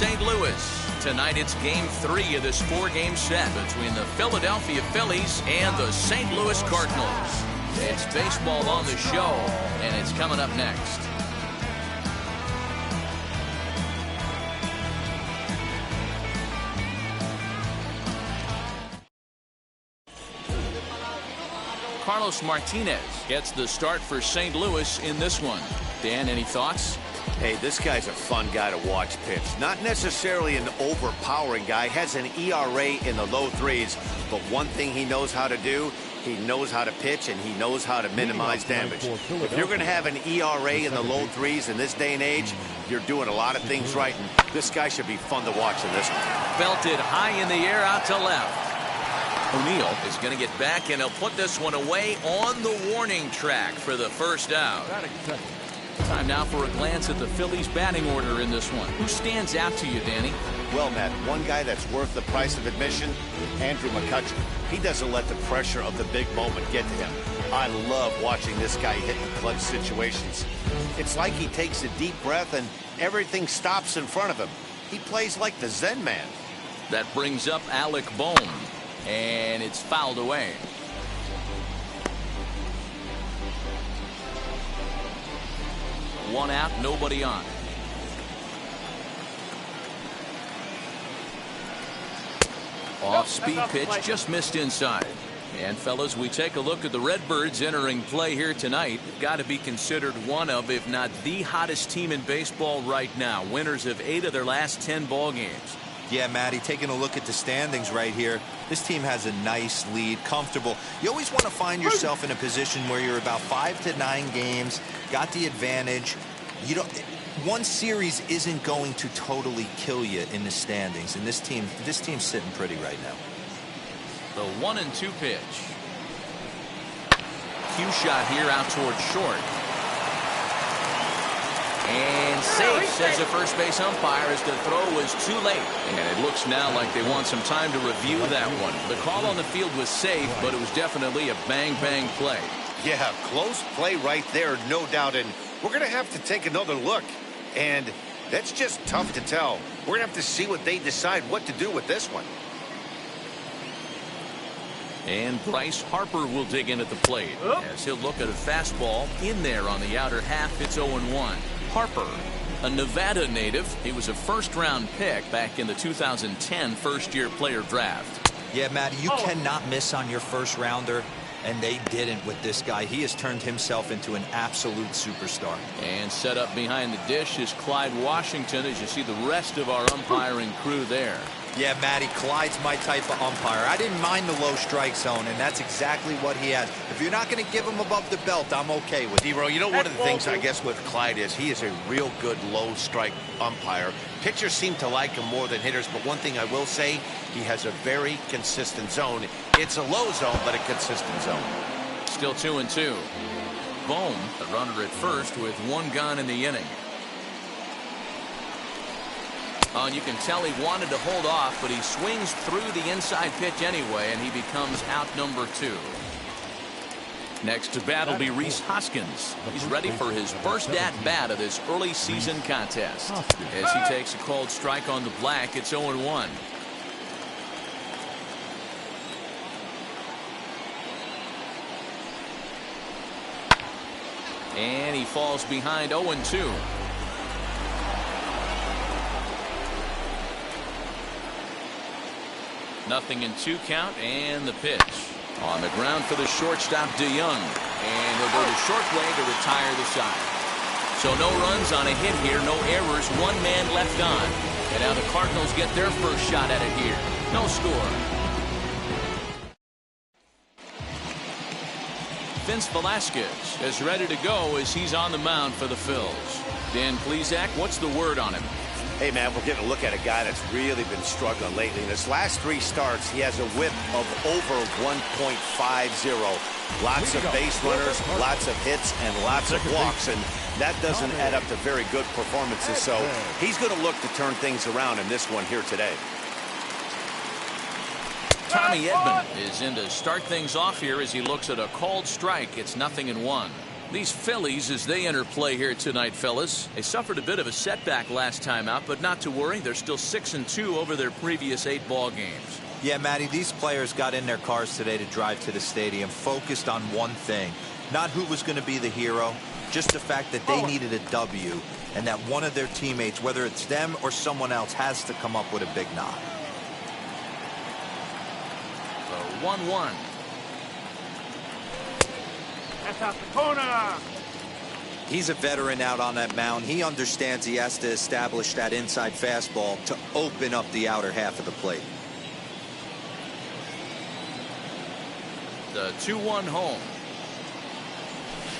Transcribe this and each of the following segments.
St. Louis. Tonight it's Game 3 of this 4-game set between the Philadelphia Phillies and the St. Louis Cardinals. It's baseball on the show, and it's coming up next. Carlos Martinez gets the start for St. Louis in this one. Dan, any thoughts? Hey, this guy's a fun guy to watch pitch. Not necessarily an overpowering guy. Has an ERA in the low threes. But one thing he knows how to do, he knows how to pitch and he knows how to minimize damage. If you're going to have an ERA in the low threes in this day and age, you're doing a lot of things right. And this guy should be fun to watch in this one. Belted high in the air out to left. O'Neill is going to get back, and he'll put this one away on the warning track for the first out. Time now for a glance at the Phillies batting order in this one. Who stands out to you, Danny? Well, Matt, one guy that's worth the price of admission, Andrew McCutchen. He doesn't let the pressure of the big moment get to him. I love watching this guy hit in clutch situations. It's like he takes a deep breath and everything stops in front of him. He plays like the Zen man. That brings up Alec Bohm. And it's fouled away. One out, nobody on. Off-speed pitch, just missed inside. And fellas, we take a look at the Redbirds entering play here tonight. They've got to be considered one of, if not the hottest team in baseball right now. Winners of 8 of their last 10 ball games. Yeah, Matty, taking a look at the standings right here, this team has a nice lead, comfortable. You always want to find yourself in a position where you're about 5 to 9 games, got the advantage. You don't. One series isn't going to totally kill you in the standings, and this team's sitting pretty right now. The 1-2 pitch. Cue shot here out towards short. And safe, says the first base umpire, as the throw was too late. And it looks now like they want some time to review that one. The call on the field was safe, but it was definitely a bang-bang play. Yeah, close play right there, no doubt. And we're going to have to take another look. And that's just tough to tell. We're going to have to see what they decide what to do with this one. And Bryce Harper will dig in at the plate as he'll look at a fastball in there on the outer half. It's 0-1. Harper, a Nevada native. He was a first-round pick back in the 2010 first-year player draft. Yeah, Matty, you cannot miss on your first-rounder, and they didn't with this guy. He has turned himself into an absolute superstar. And set up behind the dish is Clyde Washington, as you see the rest of our umpiring crew there. Yeah, Matty, Clyde's my type of umpire. I didn't mind the low strike zone, and that's exactly what he has. If you're not going to give him above the belt, I'm okay with it. D-Row, you know, one of the things I guess with Clyde is he is a real good low strike umpire. Pitchers seem to like him more than hitters, but one thing I will say, he has a very consistent zone. It's a low zone, but a consistent zone. Still 2-2. Bohm, the runner at first with 1 gone in the inning. Oh, and you can tell he wanted to hold off, but he swings through the inside pitch anyway, and he becomes out number 2. Next to bat will be Rhys Hoskins. He's ready for his first at-bat of this early season contest. As he takes a cold strike on the black, it's 0-1. And he falls behind 0-2. Nothing in 2 count, and the pitch. On the ground for the shortstop, DeYoung. And he'll go the short way to retire the side. So no runs on a hit here, no errors, 1 man left on. And now the Cardinals get their first shot at it here. No score. Vince Velasquez is ready to go as he's on the mound for the Phils. Dan Plesac, what's the word on him? Hey, man, we're getting a look at a guy that's really been struggling lately. In his last 3 starts, he has a whip of over 1.50. Lots of base runners, lots of hits, and lots of walks, and that doesn't add up to very good performances. So he's going to look to turn things around in this one here today. Tommy Edman is in to start things off here as he looks at a called strike. It's 0-1. These Phillies, as they enter play here tonight, fellas, they suffered a bit of a setback last time out, but not to worry. They're still 6-2 over their previous 8 ball games. Yeah, Matty, these players got in their cars today to drive to the stadium, focused on one thing. Not who was going to be the hero, just the fact that they needed a W, and that one of their teammates, whether it's them or someone else, has to come up with a big knock. The 1-1. That's out the corner. He's a veteran out on that mound. He understands he has to establish that inside fastball to open up the outer half of the plate. The 2-1 home.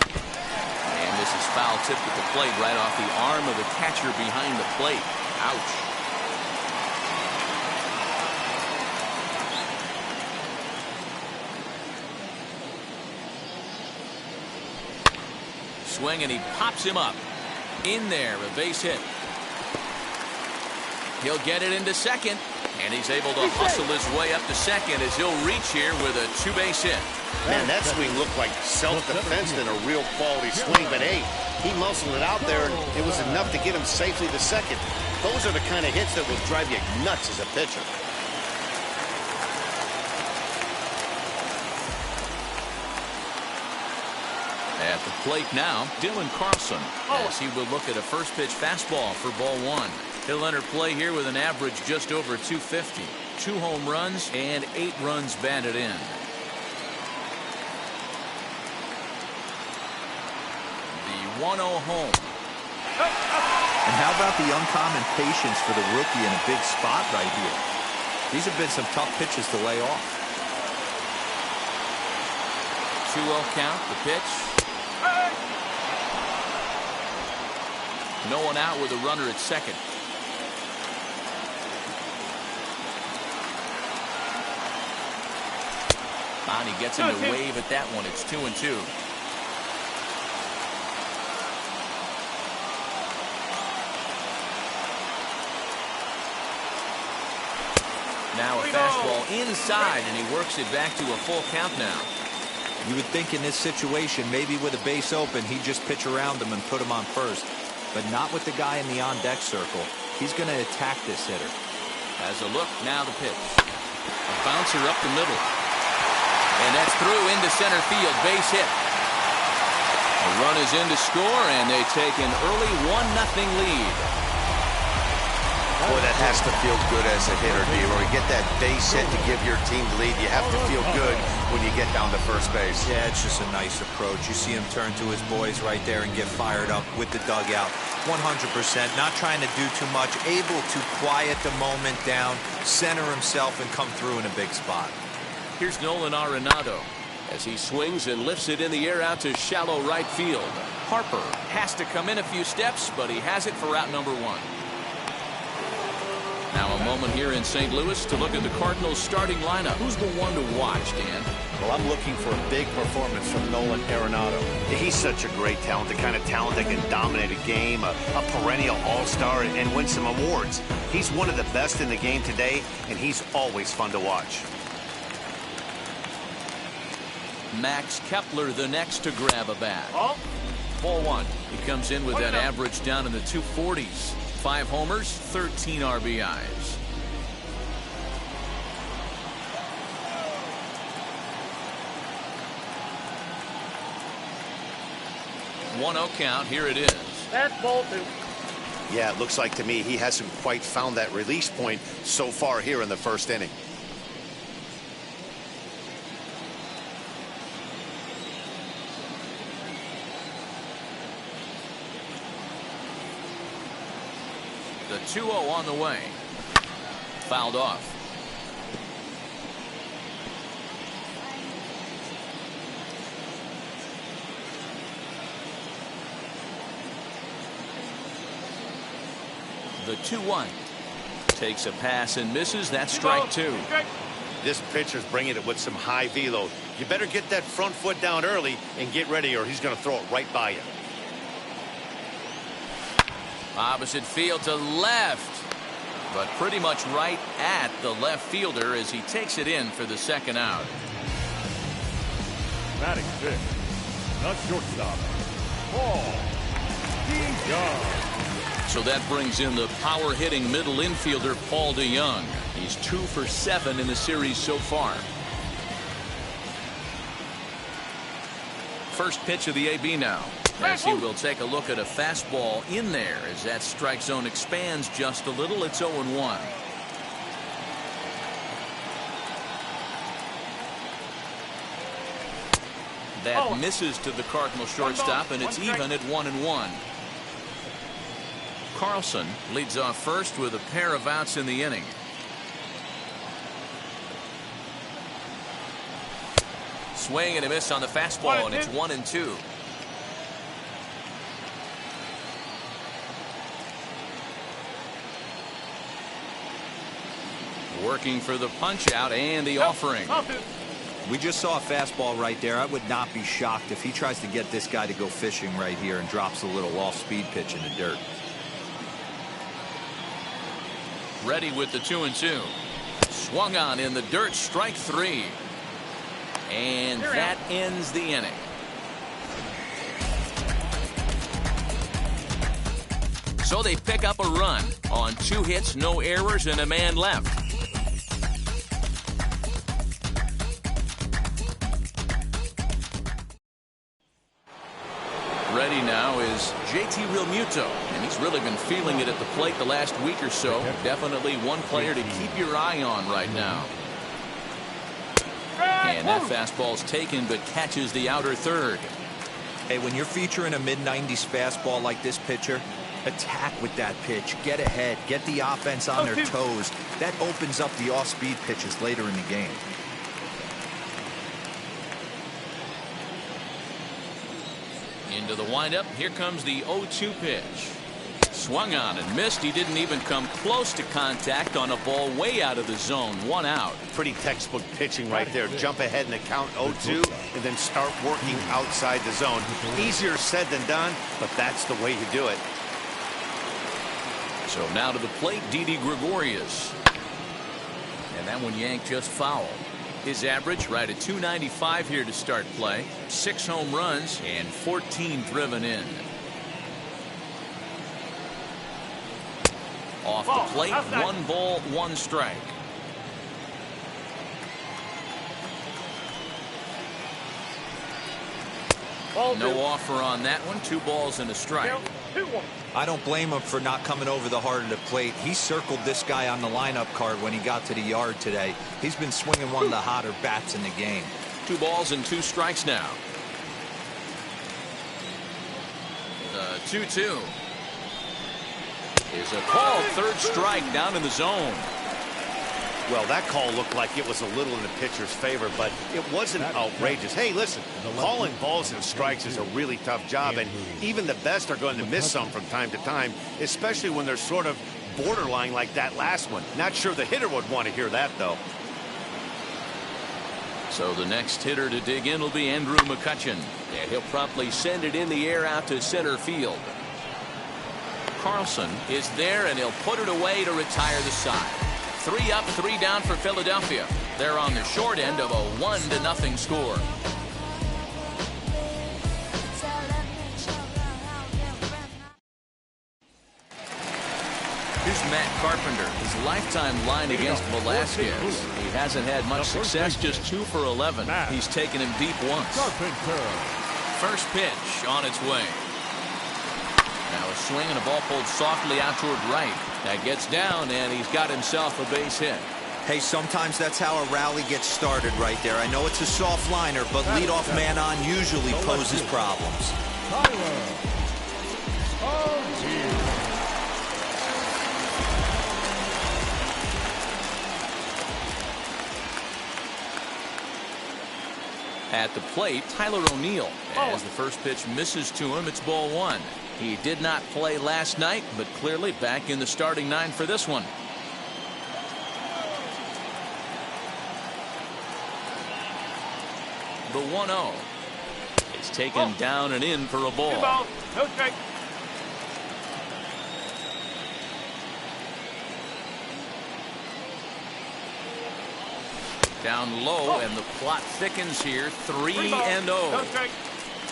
And this is foul tipped at the plate right off the arm of the catcher behind the plate. Ouch. Swing, and he pops him up. In there, a base hit. He'll get it into second, and he's able to hustle his way up to second as he'll reach here with a 2-base hit. Man, that swing looked like self-defense and a real quality swing, but hey, he muscled it out there, and it was enough to get him safely to second. Those are the kind of hits that will drive you nuts as a pitcher. At the plate now, Dylan Carlson, as he will look at a first pitch fastball for ball 1. He'll enter play here with an average just over 250. 2 home runs and 8 runs batted in. The 1-0 home. And how about the uncommon patience for the rookie in a big spot right here? These have been some tough pitches to lay off. 2-0 count, the pitch. No one out with a runner at second. Bonnie gets him to wave at that one. It's 2-2. Now a fastball inside, and he works it back to a full count now. You would think in this situation, maybe with a base open, he'd just pitch around him and put him on first. But not with the guy in the on-deck circle. He's going to attack this hitter. Has a look, now the pitch. A bouncer up the middle. And that's through into center field, base hit. A run is in to score, and they take an early 1-0 lead. Boy, that has to feel good as a hitter, D-Roy. You get that base hit to give your team the lead. You have to feel good when you get down to first base. Yeah, it's just a nice approach. You see him turn to his boys right there and get fired up with the dugout. 100%, not trying to do too much, able to quiet the moment down, center himself, and come through in a big spot. Here's Nolan Arenado as he swings and lifts it in the air out to shallow right field. Harper has to come in a few steps, but he has it for out number 1. Now a moment here in St. Louis to look at the Cardinals starting lineup. Who's the one to watch, Dan? Well, I'm looking for a big performance from Nolan Arenado. He's such a great talent, the kind of talent that can dominate a game, a perennial all-star, and win some awards. He's one of the best in the game today, and he's always fun to watch. Max Kepler the next to grab a bat. Ball 1. He comes in with that average down in the 240s. 5 homers, 13 RBIs. One 0 count. Here it is. That's ball 2. Yeah, it looks like to me he hasn't quite found that release point so far here in the first inning. The 2-0 on the way. Fouled off. The 2-1. Takes a pass and misses. That's strike 2. This pitcher's bringing it with some high velo. You better get that front foot down early and get ready, or he's going to throw it right by you. Opposite field to left, but pretty much right at the left fielder as he takes it in for the second out. Batting 6th, the shortstop, So that brings in the power-hitting middle infielder, Paul DeYoung. He's 2 for 7 in the series so far. First pitch of the AB now, as he will take a look at a fastball in there as that strike zone expands just a little. It's 0-1. That misses to the Cardinal shortstop, and it's even at 1-1. Carlson leads off first with a pair of outs in the inning. Swing and a miss on the fastball, and it's 1-2. Working for the punch out and the offering. We just saw a fastball right there. I would not be shocked if he tries to get this guy to go fishing right here and drops a little off-speed pitch in the dirt. Ready with the 2-2. Swung on in the dirt, strike 3. And that ends the inning. So they pick up a run on 2 hits, no errors, and a man left. Ready now is JT Realmuto, and he's really been feeling it at the plate the last week or so. Definitely one player to keep your eye on right now. And that fastball's taken, but catches the outer third. Hey, when you're featuring a mid-90s fastball like this pitcher, attack with that pitch. Get ahead. Get the offense on their toes. That opens up the off-speed pitches later in the game. Into the windup. Here comes the 0-2 pitch. Swung on and missed. He didn't even come close to contact on a ball way out of the zone. 1 out. Pretty textbook pitching right there. Jump ahead in the count 0-2 and then start working outside the zone. Easier said than done, but that's the way you do it. So now to the plate, Didi Gregorius. And that one yanked just foul. His average right at .295 here to start play. 6 home runs and 14 driven in. Off the plate, 1 ball, 1 strike. No offer on that one. 2 balls and a strike. I don't blame him for not coming over the heart of the plate. He circled this guy on the lineup card when he got to the yard today. He's been swinging one of the hotter bats in the game. 2 balls and 2 strikes now. 2-2 is a call. 3rd strike down in the zone. Well, that call looked like it was a little in the pitcher's favor, but it wasn't outrageous. Hey, listen, calling balls and strikes is a really tough job, and even the best are going to miss some from time to time, especially when they're sort of borderline like that last one. Not sure the hitter would want to hear that, though. So the next hitter to dig in will be Andrew McCutchen, and he'll promptly send it in the air out to center field. Carlson is there, and he'll put it away to retire the side. 3 up, 3 down for Philadelphia. They're on the short end of a 1-0 score. Here's Matt Carpenter, his lifetime line against Velasquez. He hasn't had much success, just 2 for 11. He's taken him deep once. First pitch on its way. Now a swing and a ball pulled softly out toward right. That gets down, and he's got himself a base hit. Hey, sometimes that's how a rally gets started right there. I know it's a soft liner, but leadoff man on usually poses problems. At the plate, Tyler O'Neill. As the first pitch misses to him, it's ball 1. He did not play last night, but clearly back in the starting 9 for this one. The 1-0 is taken down and in for a ball. 2 balls, no strike. Down low, and the plot thickens here. 3-0. No strike.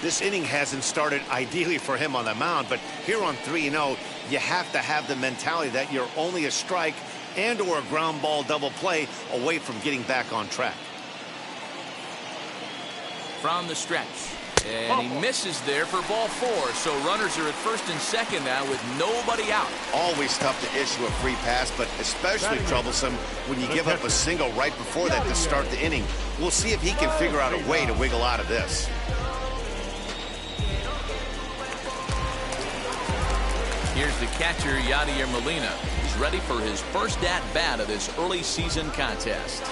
This inning hasn't started ideally for him on the mound, but here on 3-0, you have to have the mentality that you're only a strike and or a ground ball double play away from getting back on track. From the stretch. And he misses there for ball 4. So runners are at first and second now with nobody out. Always tough to issue a free pass, but especially troublesome when you give up a single right before that to start the inning. We'll see if he can figure out a way to wiggle out of this. Here's the catcher, Yadier Molina. He's ready for his first at-bat of this early season contest.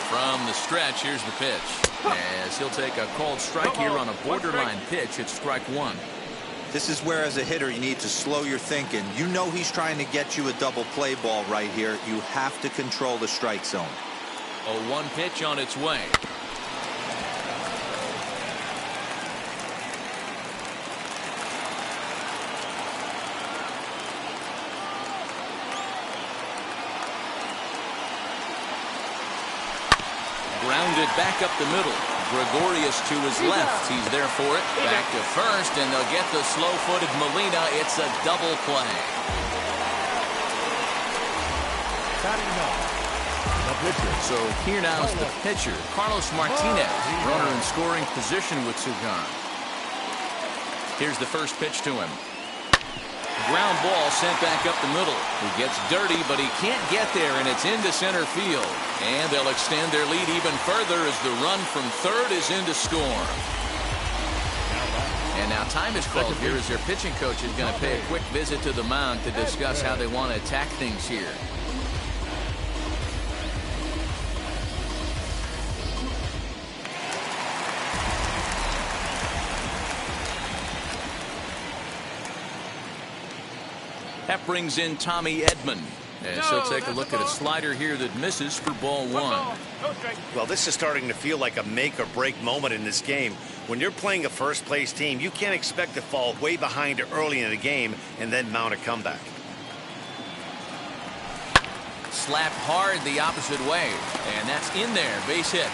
From the stretch, here's the pitch. As he'll take a called strike here on a borderline pitch at strike 1. This is where, as a hitter, you need to slow your thinking. You know he's trying to get you a double play ball right here. You have to control the strike zone. A 1 pitch on its way. Grounded back up the middle. Gregorius to his left. He's there for it. Back to first, and they'll get the slow-footed Molina. It's a double play. So here now is the pitcher, Carlos Martinez, runner in scoring position with two gone. Here's the first pitch to him. Ground ball sent back up the middle. He gets dirty, but he can't get there, and it's into center field. And they'll extend their lead even further as the run from third is in to score. And now time is called here as their pitching coach is going to pay a quick visit to the mound to discuss how they want to attack things here. That brings in Tommy Edman. As he'll take a look at a slider here that misses for ball 1. Well, this is starting to feel like a make or break moment in this game. When you're playing a first place team, you can't expect to fall way behind early in the game and then mount a comeback. Slapped hard the opposite way, and that's in there. Base hit.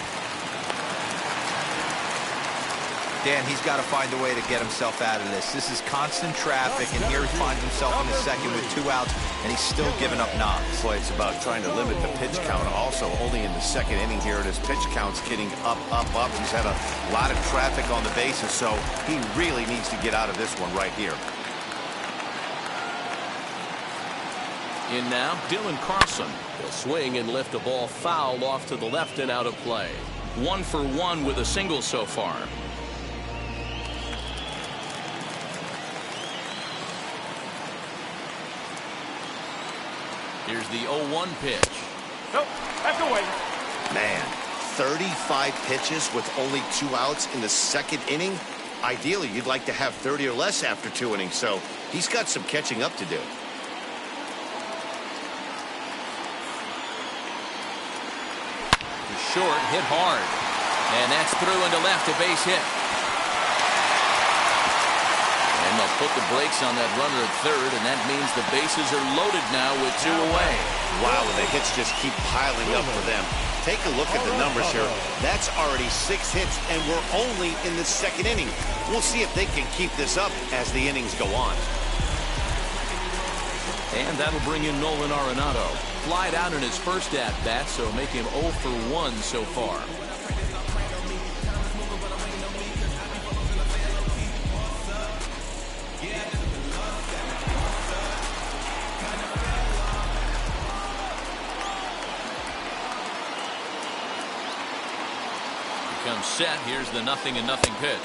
Dan, he's got to find a way to get himself out of this. This is constant traffic, and here he finds himself in the second with 2 outs, and he's still giving up knocks. Boy, it's about trying to limit the pitch count. Also, only in the second inning here, and his pitch count's getting up. He's had a lot of traffic on the bases, so he really needs to get out of this one right here. In now, Dylan Carlson. He'll swing and lift a ball foul off to the left and out of play. 1 for 1 with a single so far. Here's the 0-1 pitch. Nope, that's away. Man, 35 pitches with only 2 outs in the second inning. Ideally, you'd like to have 30 or less after 2 innings, so he's got some catching up to do. Short, hit hard. And that's through into left, a base hit. And they'll put the brakes on that runner at third, and that means the bases are loaded now with 2 away. Wow, and the hits just keep piling up for them. Take a look at the numbers here. That's already 6 hits, and we're only in the second inning. We'll see if they can keep this up as the innings go on. And that'll bring in Nolan Arenado. Flied out in his first at-bat, so make him 0 for 1 so far. Comes set. Here's the 0-0 pitch.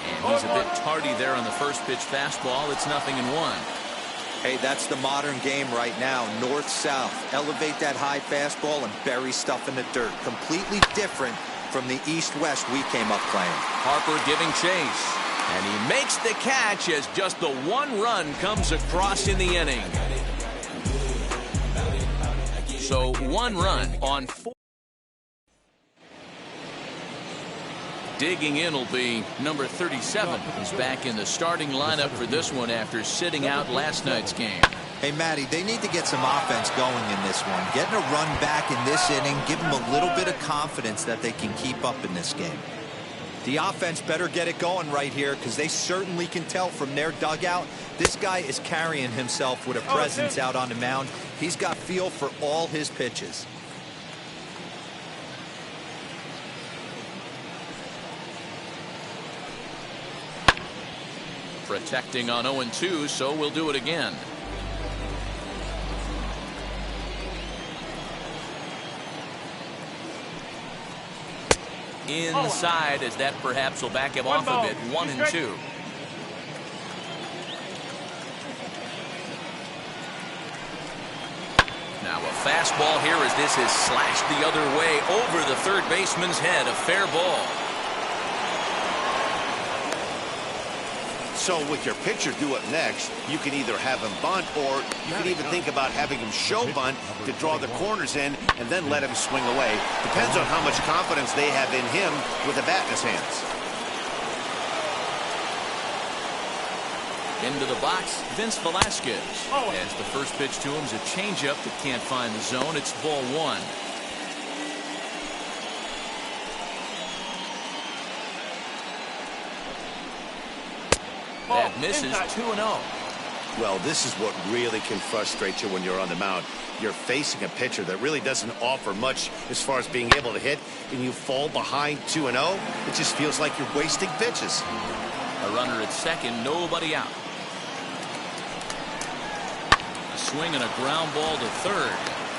And he's a bit tardy there on the first pitch fastball. It's 0-1. Hey, that's the modern game right now. North-south. Elevate that high fastball and bury stuff in the dirt. Completely different from the east-west we came up playing. Harper giving chase. And he makes the catch as just the 1 run comes across in the inning. So 1 run on 4. Digging in will be number 37. He's back in the starting lineup for this one after sitting out last night's game. Hey, Matty, they need to get some offense going in this one. Getting a run back in this inning, give them a little bit of confidence that they can keep up in this game. The offense better get it going right here because they certainly can tell from their dugout. This guy is carrying himself with a presence out on the mound. He's got feel for all his pitches. Protecting on 0-2, so we'll do it again. Inside, as that perhaps will back him off a bit. 1-2. Now a fastball here as this is slashed the other way over the third baseman's head. A fair ball. So with your pitcher due up next, you can either have him bunt or you can even think about having him show bunt to draw the corners in and then let him swing away. Depends on how much confidence they have in him with a bat in his hands. Into the box, Vince Velasquez. As the first pitch to him is a changeup that can't find the zone. It's ball one. That misses. 2-0. Well, this is what really can frustrate you when you're on the mound. You're facing a pitcher that really doesn't offer much as far as being able to hit, and you fall behind 2-0. It just feels like you're wasting pitches. A runner at second, nobody out. A swing and a ground ball to third.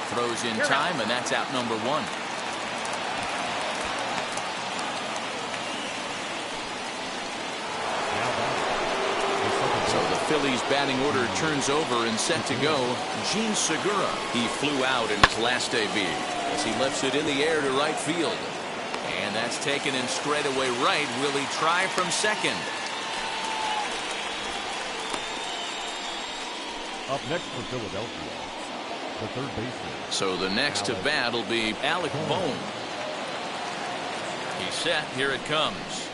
Throws in time, and that's out number one. So the Phillies batting order turns over and set to go. Gene Segura. He flew out in his last debut as he lifts it in the air to right field. And that's taken in straightaway right. Will he try from second? Up next for Philadelphia, the third baseman. So the next to bat will be Alec Bohm. He's set. Here it comes.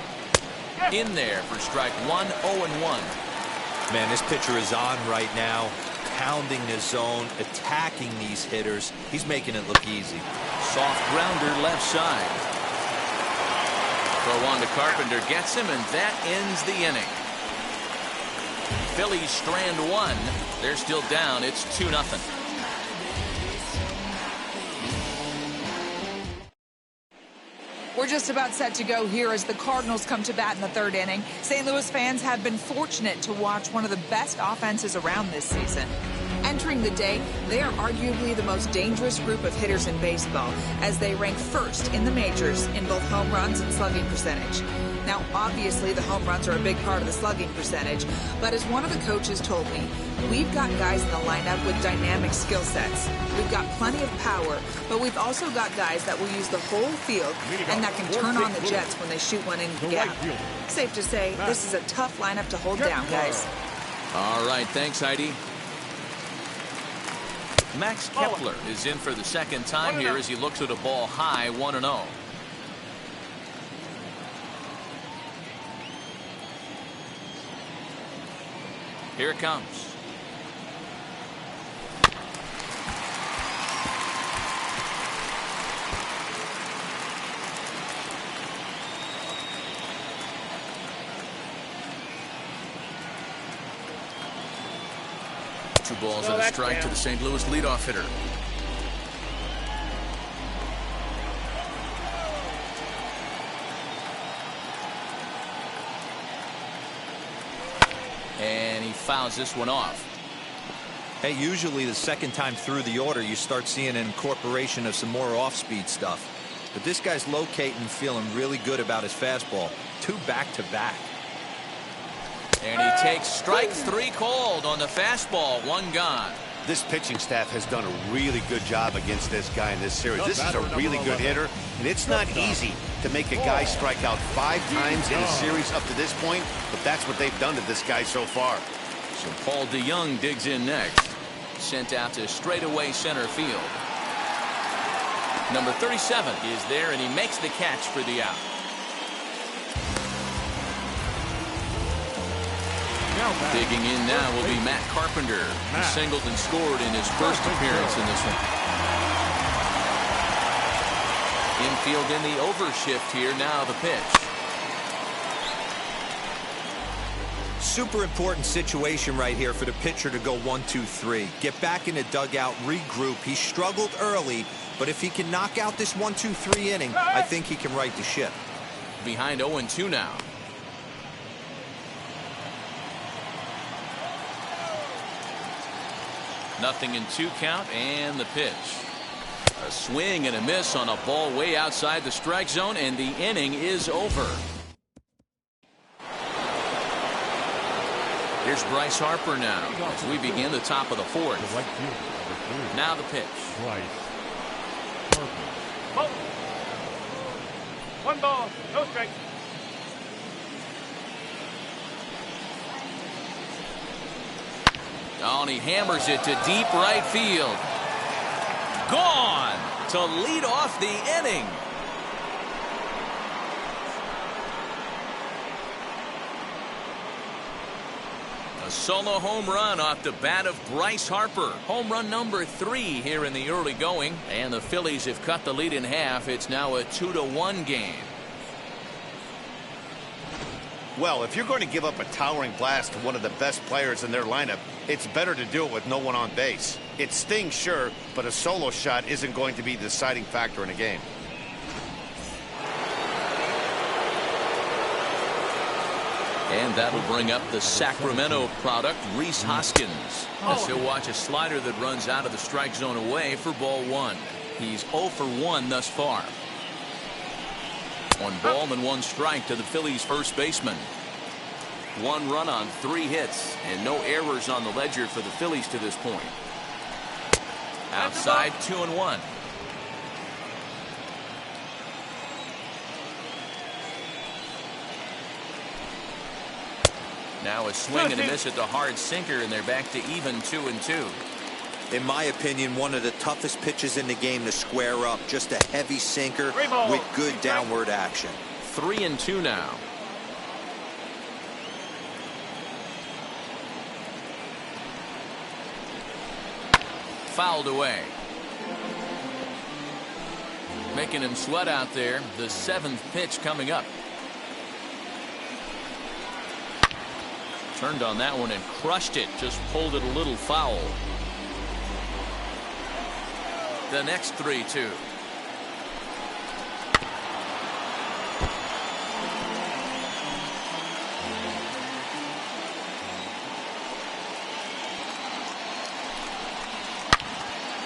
In there for strike one. 0-1. Man, this pitcher is on right now, pounding the zone, attacking these hitters. He's making it look easy. Soft grounder left side. Throw on to Carpenter, gets him, and that ends the inning. Phillies strand one. They're still down. It's 2-0. We're just about set to go here as the Cardinals come to bat in the third inning. St. Louis fans have been fortunate to watch one of the best offenses around this season. Entering the day, they are arguably the most dangerous group of hitters in baseball as they rank first in the majors in both home runs and slugging percentage. Now, obviously, the home runs are a big part of the slugging percentage, but as one of the coaches told me, we've got guys in the lineup with dynamic skill sets. We've got plenty of power, but we've also got guys that will use the whole field and that can turn on the jets when they shoot one into the gap. Safe to say, this is a tough lineup to hold down, guys. All right, thanks, Heidi. Max Kepler is in for the second time here as he looks at a ball high. 1-0. Here it comes. Two balls and a strike to the St. Louis leadoff hitter. And he fouls this one off. Hey, usually the second time through the order, you start seeing an incorporation of some more off-speed stuff. But this guy's locating, feeling really good about his fastball. 2 back-to-back. And he takes strike 3 called on the fastball. 1 gone. This pitching staff has done a really good job against this guy in this series. This is a really good hitter, and it's not easy to make a guy strike out 5 times in a series up to this point, but that's what they've done to this guy so far. So Paul DeYoung digs in next. Sent out to straightaway center field. Number 37 is there, and he makes the catch for the out. Digging in now will be Matt Carpenter. He singled and scored in his first appearance in this one. Infield in the overshift here. Now the pitch. Super important situation right here for the pitcher to go 1-2-3. Get back in the dugout, regroup. He struggled early, but if he can knock out this 1-2-3 inning, I think he can right the ship. Behind 0-2 now. Nothing in 2 count, and the pitch. A swing and a miss on a ball way outside the strike zone, and the inning is over. Here's Bryce Harper now as we begin the top of the 4th. Now the pitch. Bryce Harper. Ball. 1 ball, no strike. Oh, and he hammers it to deep right field. Gone to lead off the inning. A solo home run off the bat of Bryce Harper. Home run number 3 here in the early going. And the Phillies have cut the lead in half. It's now a 2-1 game. Well, if you're going to give up a towering blast to one of the best players in their lineup, it's better to do it with no one on base. It stings, sure, but a solo shot isn't going to be the deciding factor in a game. And that'll bring up the Sacramento product, Rhys Hoskins. As he'll watch a slider that runs out of the strike zone away for ball 1. He's 0 for 1 thus far. 1 ball and 1 strike to the Phillies' first baseman. 1 run on 3 hits and no errors on the ledger for the Phillies to this point. Outside 2-1. Now a swing and a miss at the hard sinker, and they're back to even 2-2. In my opinion, one of the toughest pitches in the game to square up. Just a heavy sinker with good downward action. 3-2 now. Fouled away. Making him sweat out there. The 7th pitch coming up. Turned on that one and crushed it. Just pulled it a little foul. The next 3-2.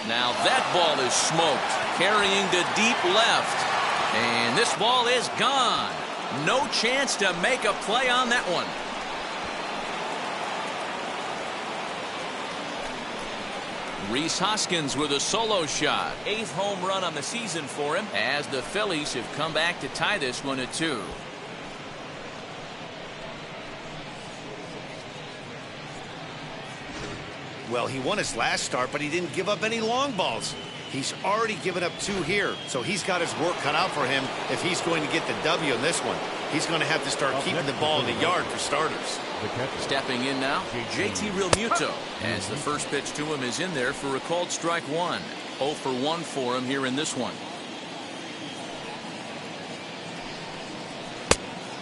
Now that ball is smoked, carrying to deep left. And this ball is gone. No chance to make a play on that one. Rhys Hoskins with a solo shot. 8th home run on the season for him, as the Phillies have come back to tie this one at 2. Well, he won his last start, but he didn't give up any long balls. He's already given up 2 here, so he's got his work cut out for him if he's going to get the W in this one. He's going to have to start keeping the ball in the yard for starters. Stepping in now, JT Realmuto, as the first pitch to him is in there for a called strike 1. 0 for 1 for him here in this one.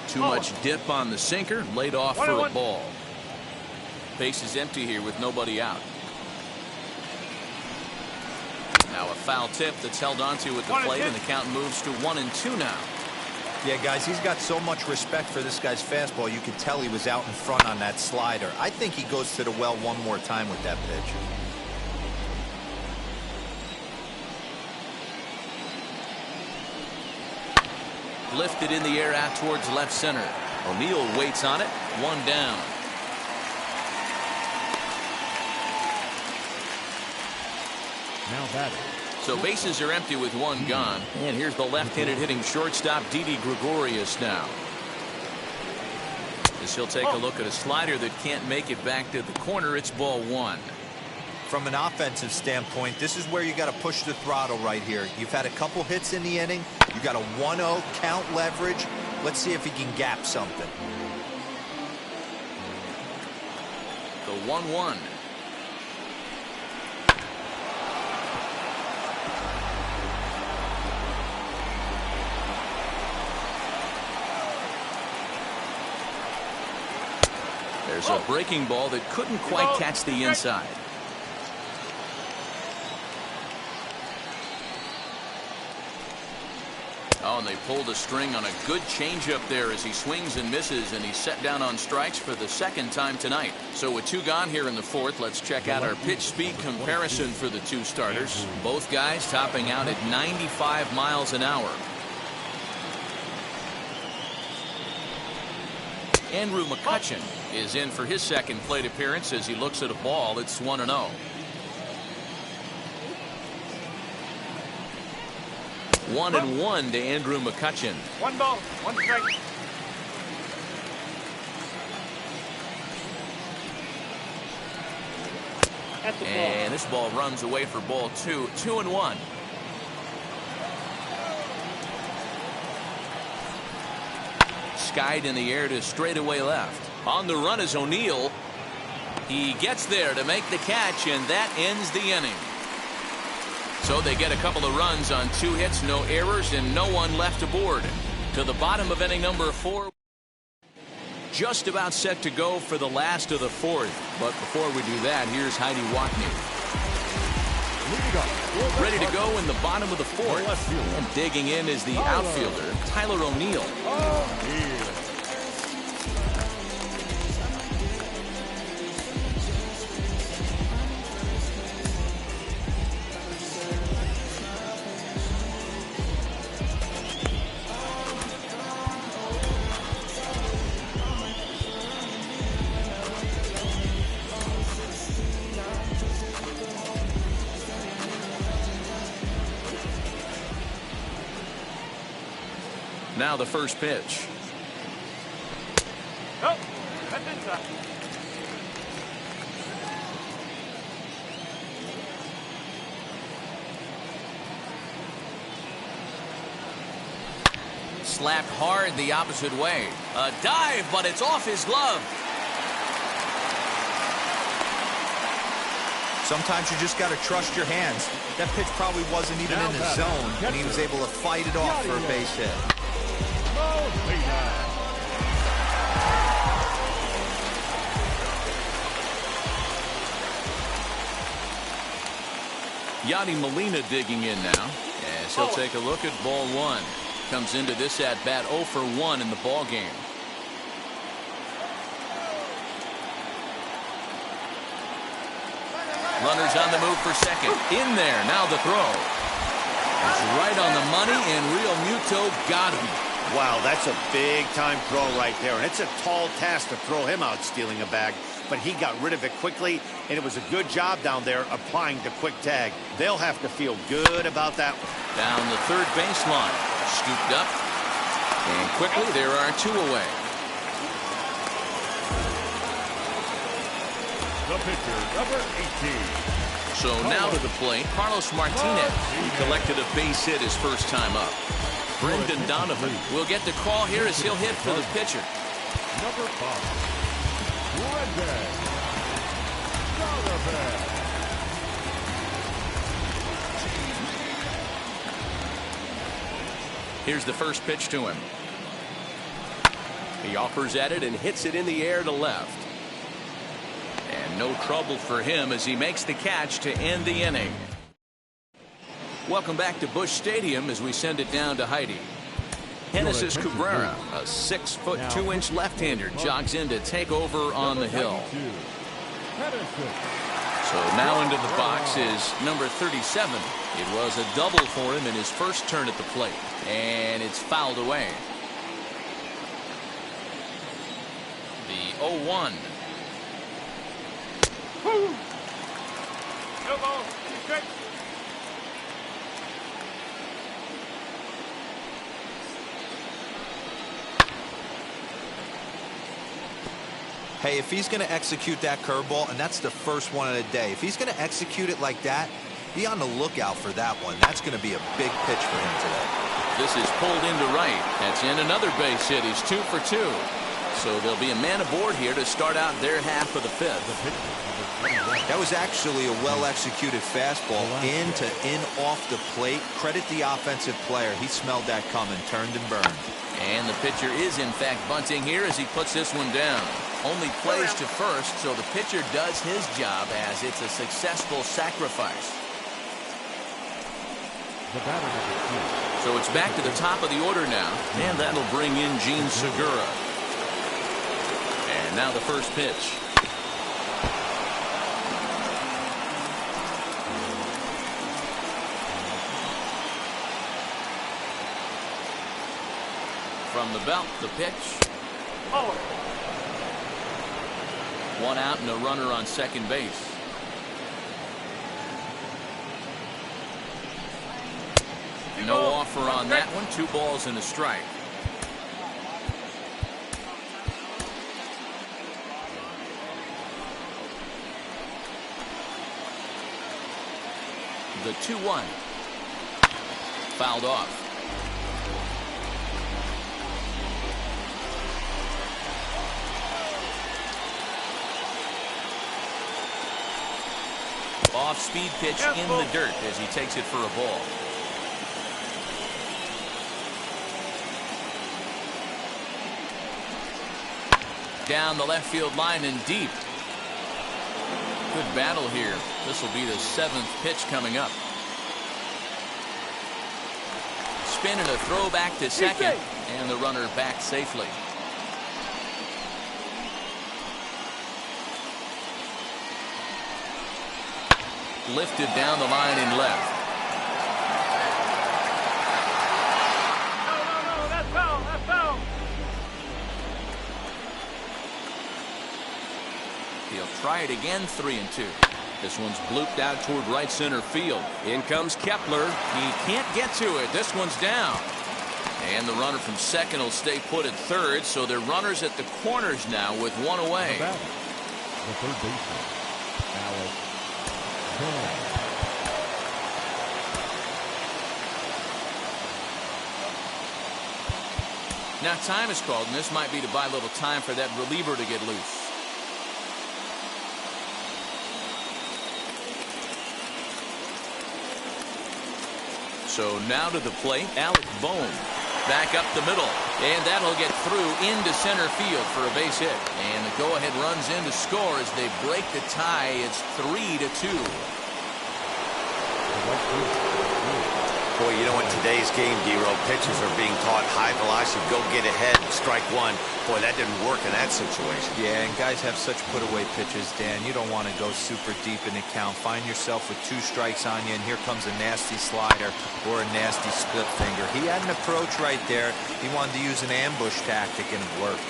Too much dip on the sinker, laid off for a ball. Base is empty here with nobody out. Now a foul tip that's held onto at the plate, and the count moves to 1-2 now. Yeah, guys, he's got so much respect for this guy's fastball. You could tell he was out in front on that slider. I think he goes to the well one more time with that pitch. Lifted in the air out towards left center. O'Neill waits on it. 1 down. Now batting. So bases are empty with 1 gone. And here's the left-handed hitting shortstop, Didi Gregorius now. As he'll take a look at a slider that can't make it back to the corner. It's ball 1. From an offensive standpoint, this is where you got to push the throttle right here. You've had a couple hits in the inning. You got a 1-0 count leverage. Let's see if he can gap something. The 1-1. There's a breaking ball that couldn't quite catch the inside. Oh, and they pulled a string on a good changeup there as he swings and misses, and he's set down on strikes for the second time tonight. So with 2 gone here in the 4th, let's check out our pitch speed comparison for the 2 starters. Both guys topping out at 95 miles an hour. Andrew McCutchen is in for his second plate appearance as he looks at a ball that's 1-0. 1-1 to Andrew McCutchen. 1 ball, 1 strike. And this ball runs away for ball 2. 2-1. Skied in the air to straightaway left. On the run is O'Neill. He gets there to make the catch, and that ends the inning. So they get a couple of runs on 2 hits, no errors, and no one left aboard. To the bottom of inning number 4. Just about set to go for the last of the 4th. But before we do that, here's Heidi Watney. Ready to go in the bottom of the 4th. And digging in is the outfielder, Tyler O'Neill. Now the first pitch. Oh, that's inside. Slapped hard the opposite way. A dive, but it's off his glove. Sometimes you just got to trust your hands. That pitch probably wasn't even in the zone, and he was able to fight it off for a base hit. Yadi Molina digging in now as he'll take a look at ball 1. Comes into this at bat 0 for 1 in the ball game. Runners on the move for second. In there. Now the throw. It's right on the money, and Real Muto got him. Wow, that's a big-time throw right there, and it's a tall task to throw him out stealing a bag, but he got rid of it quickly, and it was a good job down there applying the quick tag. They'll have to feel good about that one. Down the third baseline. Scooped up, and quickly there are 2 away. The pitcher, number 18. So now to the plate, Carlos Martinez. He collected a base hit his first time up. Brendan Donovan will get the call here as he'll hit for the pitcher. Number 5. Brendan Donovan. Here's the first pitch to him. He offers at it and hits it in the air to left. And no trouble for him as he makes the catch to end the inning. Welcome back to Busch Stadium as we send it down to Heidi. Genesis Cabrera, a 6'2" left-hander, jogs in to take over on the hill. So now into the box is number 37. It was a double for him in his first turn at the plate, and it's fouled away. The 0-1. No ball, strike. Hey, if he's going to execute that curveball, and that's the first one of the day, if he's going to execute it like that, be on the lookout for that one. That's going to be a big pitch for him today. This is pulled into right. That's in another base hit. He's 2 for 2. So there'll be a man aboard here to start out their half of the fifth. That was actually a well-executed fastball in off the plate. Credit the offensive player. He smelled that coming, turned and burned. And the pitcher is in fact bunting here as he puts this one down. Only plays to first, so the pitcher does his job as it's a successful sacrifice. So it's back to the top of the order now, and that'll bring in Gene Segura. And now the first pitch. From the belt, the pitch. Oh. One out and a runner on second base. No offer on that one. 2 balls and a strike. The 2-1. Fouled off. Off-speed pitch in the dirt as he takes it for a ball. Down the left field line and deep. Good battle here. This will be the 7th pitch coming up. Spin and a throw back to second, and the runner back safely. Lifted down the line in left. No, that's foul. That's foul. He'll try it again, 3-2. This one's blooped out toward right center field. In comes Kepler. He can't get to it. This one's down. And the runner from second will stay put at third, so they're runners at the corners now with one away. The third baseman, Alex. Now time is called, and this might be to buy a little time for that reliever to get loose. So now to the plate, Alec Bohm. Back up the middle, and that'll get through into center field for a base hit. And the go-ahead runs in to score as they break the tie. It's 3-2. Boy, you know, in today's game, D-Row, pitchers are being taught high velocity, go get ahead, strike one. Boy, that didn't work in that situation. Yeah, and guys have such put-away pitches, Dan. You don't want to go super deep in the count. Find yourself with 2 strikes on you, and here comes a nasty slider or a nasty split finger. He had an approach right there. He wanted to use an ambush tactic, and it worked.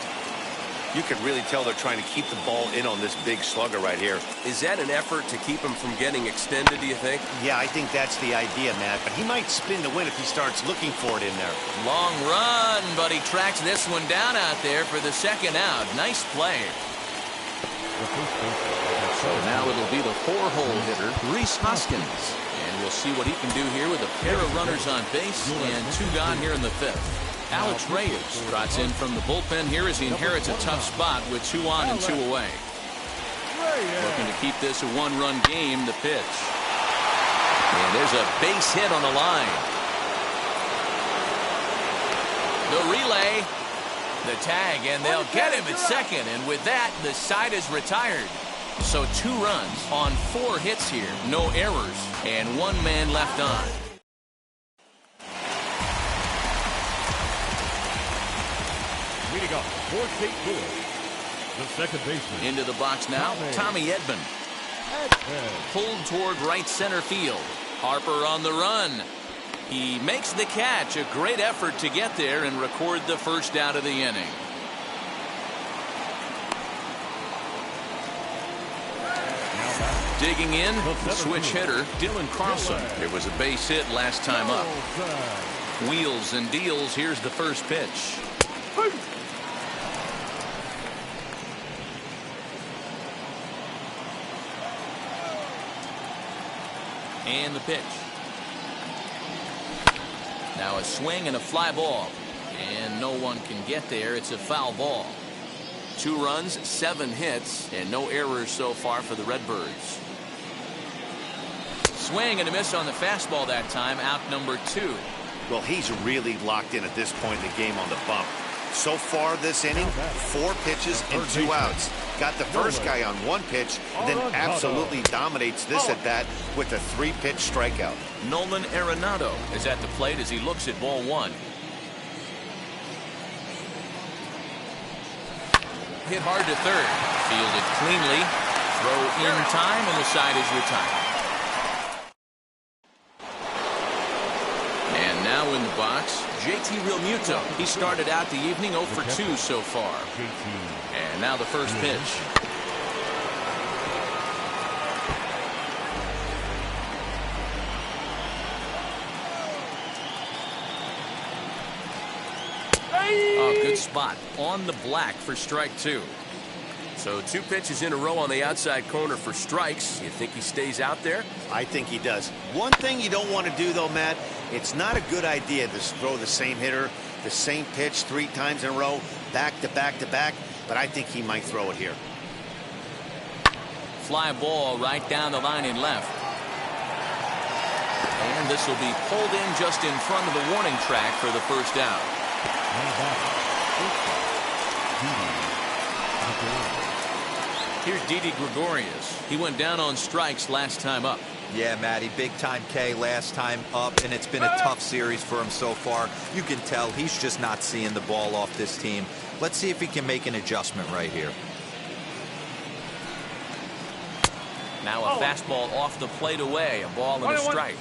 You could really tell they're trying to keep the ball in on this big slugger right here. Is that an effort to keep him from getting extended, do you think? Yeah, I think that's the idea, Matt. But he might spin to win if he starts looking for it in there. Long run, but he tracks this one down out there for the second out. Nice play. So now it'll be the 4-hole hitter, Rhys Hoskins. And we'll see what he can do here with a pair of runners on base and 2 gone here in the 5th. Alex Reyes trots in from the bullpen here as he inherits a tough spot with 2 on and 2 away. Looking to keep this a 1-run game, the pitch. And there's a base hit on the line. The relay, the tag, and they'll get him at second. And with that, the side is retired. So 2 runs on 4 hits here, no errors, and 1 man left on. Leading up for St. Louis, the second baseman. Into the box now, Tommy Edman. Pulled toward right center field. Harper on the run. He makes the catch. A great effort to get there and record the first out of the inning. Digging in, the switch hitter, Dylan Carlson. It was a base hit last time up. Wheels and deals. Here's the first pitch. And the pitch. Now a swing and a fly ball. And no one can get there. It's a foul ball. 2 runs, 7 hits, and no errors so far for the Redbirds. Swing and a miss on the fastball that time, out number 2. Well, he's really locked in at this point in the game on the bump. So far this inning, 4 pitches and 2 outs. Got the first guy on 1 pitch, and then absolutely dominates this at bat with a 3-pitch strikeout. Nolan Arenado is at the plate as he looks at ball 1. Hit hard to third. Fielded cleanly. Throw in time, and the side is retired. And now in the box, JT Realmuto. He started out the evening 0 for 2 so far. And now the first pitch. Oh, good spot on the black for strike 2. So 2 pitches in a row on the outside corner for strikes. You think he stays out there? I think he does. One thing you don't want to do, though, Matt, it's not a good idea to throw the same hitter, the same pitch 3 times in a row, back to back to back, but I think he might throw it here. Fly ball right down the line in left. And this will be pulled in just in front of the warning track for the first out. Here's Didi Gregorius. He went down on strikes last time up. Yeah, Matty, big time K last time up, and it's been a tough series for him so far. You can tell he's just not seeing the ball off this team. Let's see if he can make an adjustment right here. Now a fastball off the plate away, a ball and a strike.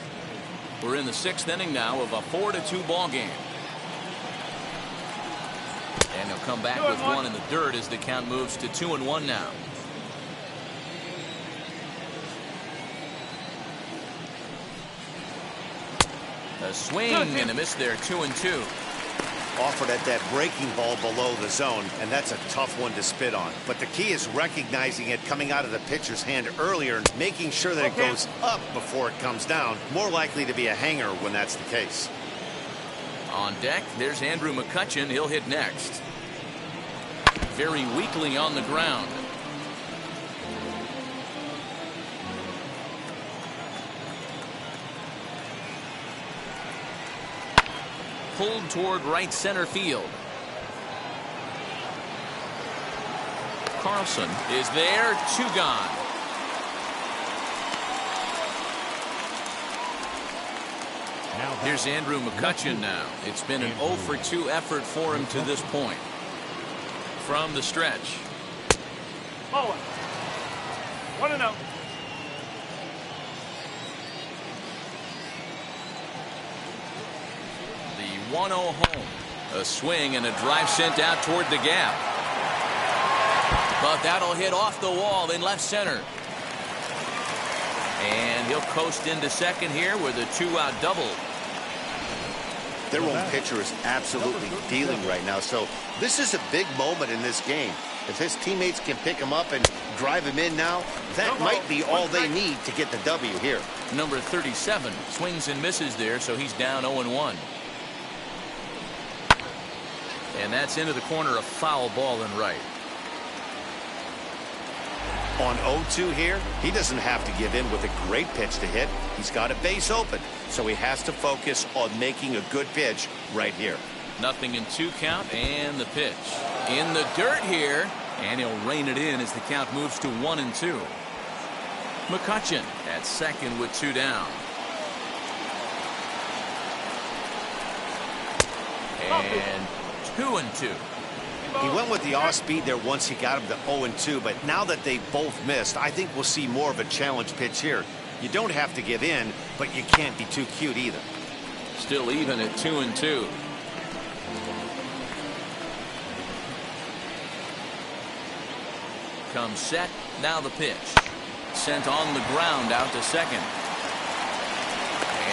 We're in the 6th inning now of a 4-2 ball game. And he'll come back with 1 in the dirt as the count moves to 2-1 now. A swing and a miss there, 2-2. Offered at that breaking ball below the zone, and that's a tough one to spit on. But the key is recognizing it coming out of the pitcher's hand earlier and making sure that it goes up before it comes down. More likely to be a hanger when that's the case. On deck, there's Andrew McCutchen. He'll hit next. Very weakly on the ground. Pulled toward right center field. Carlson is there, 2 gone. Here's Andrew McCutchen now. It's been an 0 for 2 effort for him to this point. From the stretch. Ball 1 and 0. The 1-0 home. A swing and a drive sent out toward the gap. But that'll hit off the wall in left center. And he'll coast into second here with a 2-out double. Their own pitcher is absolutely dealing right now, so this is a big moment in this game. If his teammates can pick him up and drive him in now, that might be all they need to get the W here. Number 37 swings and misses there, so he's down 0-1. And that's into the corner, a foul ball and right. On 0-2 here, he doesn't have to give in with a great pitch to hit. He's got a base open, so he has to focus on making a good pitch right here. 0-2 count, and the pitch. In the dirt here, and he'll rein it in as the count moves to 1-2. McCutchen at second with 2 down. And 2-2. He went with the off speed there once he got him to 0-2, but now that they both missed, I think we'll see more of a challenge pitch here. You don't have to give in, but you can't be too cute either. Still even at 2-2. Comes set, now the pitch. Sent on the ground out to second.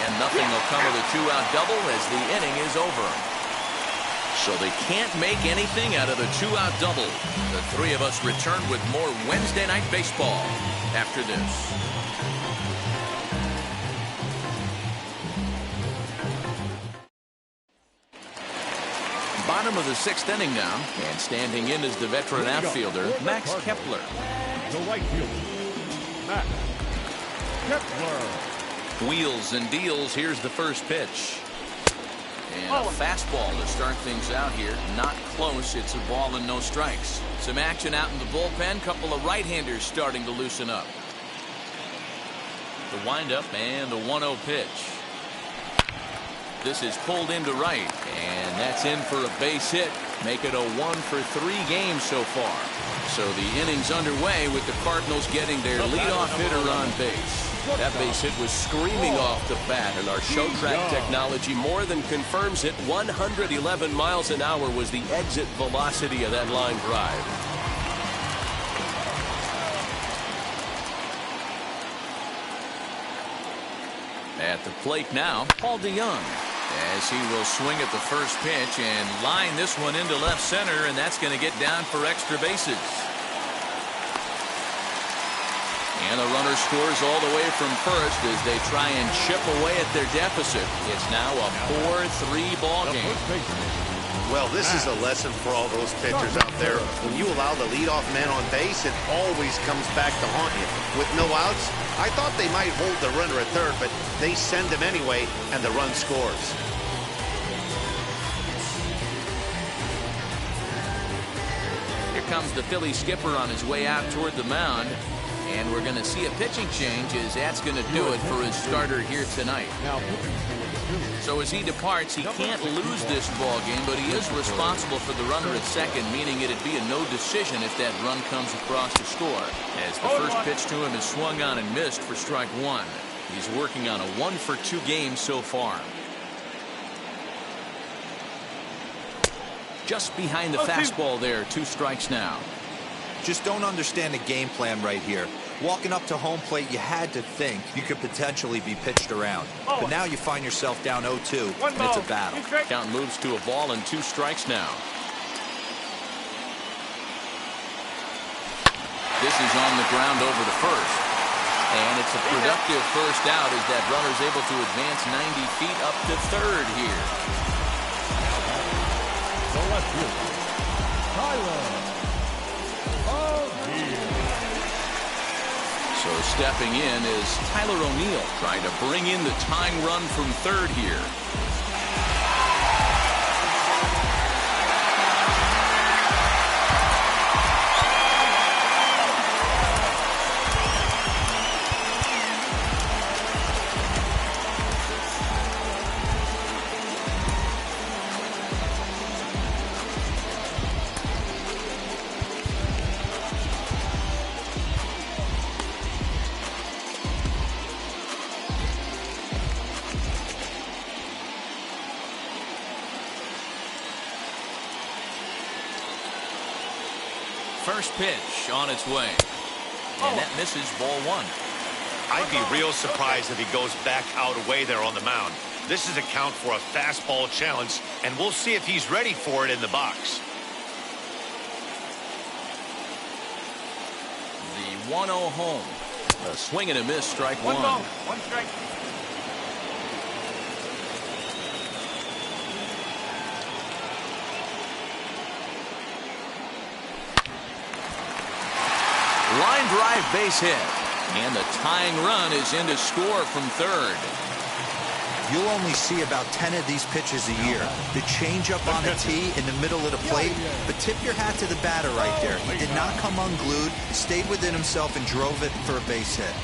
And nothing will come of the 2-out double as the inning is over. So they can't make anything out of the 2-out double. The 3 of us return with more Wednesday Night Baseball after this. bottom of the 6th inning now, and standing in is the veteran outfielder, Max Kepler. The right fielder, Max Kepler. Wheels and deals. Here's the first pitch. And a fastball to start things out here. Not close. It's a ball and no strikes. Some action out in the bullpen. Couple of right-handers starting to loosen up. The windup and the 1-0 pitch. This is pulled into right, and that's in for a base hit. Make it a 1-for-3 game so far. So the inning's underway with the Cardinals getting their leadoff hitter on base. That base hit was screaming off the bat, and our show track technology more than confirms it. 111 miles an hour was the exit velocity of that line drive. At the plate now, Paul DeYoung, as he will swing at the first pitch and line this one into left center, and that's going to get down for extra bases. And the runner scores all the way from first as they try and chip away at their deficit. It's now a 4-3 ball game. Well, this is a lesson for all those pitchers out there. When you allow the leadoff man on base, it always comes back to haunt you. With no outs, I thought they might hold the runner at third, but they send him anyway, and the run scores. Here comes the Philly skipper on his way out toward the mound. And we're going to see a pitching change as that's going to do it for his starter here tonight. So as he departs, he can't lose this ball game, but he is responsible for the runner at second, meaning it'd be a no decision if that run comes across to score. As the first pitch to him is swung on and missed for strike one. He's working on a 1-for-2 game so far. Just behind the fastball there, 2 strikes now. Just don't understand the game plan right here. Walking up to home plate, you had to think you could potentially be pitched around. But now you find yourself down 0-2, and it's a battle. Count moves to a ball and 2 strikes now. This is on the ground over to first. And it's a productive first out as that runner's able to advance 90 feet up to third here. The left fielder, Tyler. So stepping in is Tyler O'Neill, trying to bring in the tying run from third here. First pitch on its way. And that misses ball 1. I'd be real surprised if he goes back out away there on the mound. This is a count for a fastball challenge, and we'll see if he's ready for it in the box. The 1-0 home. A swing and a miss, strike 1. 1 ball, 1 strike. Line drive base hit. And the tying run is in to score from third. You'll only see about 10 of these pitches a year. The changeup on the tee in the middle of the plate. But tip your hat to the batter right there. He did not come unglued, stayed within himself, and drove it for a base hit.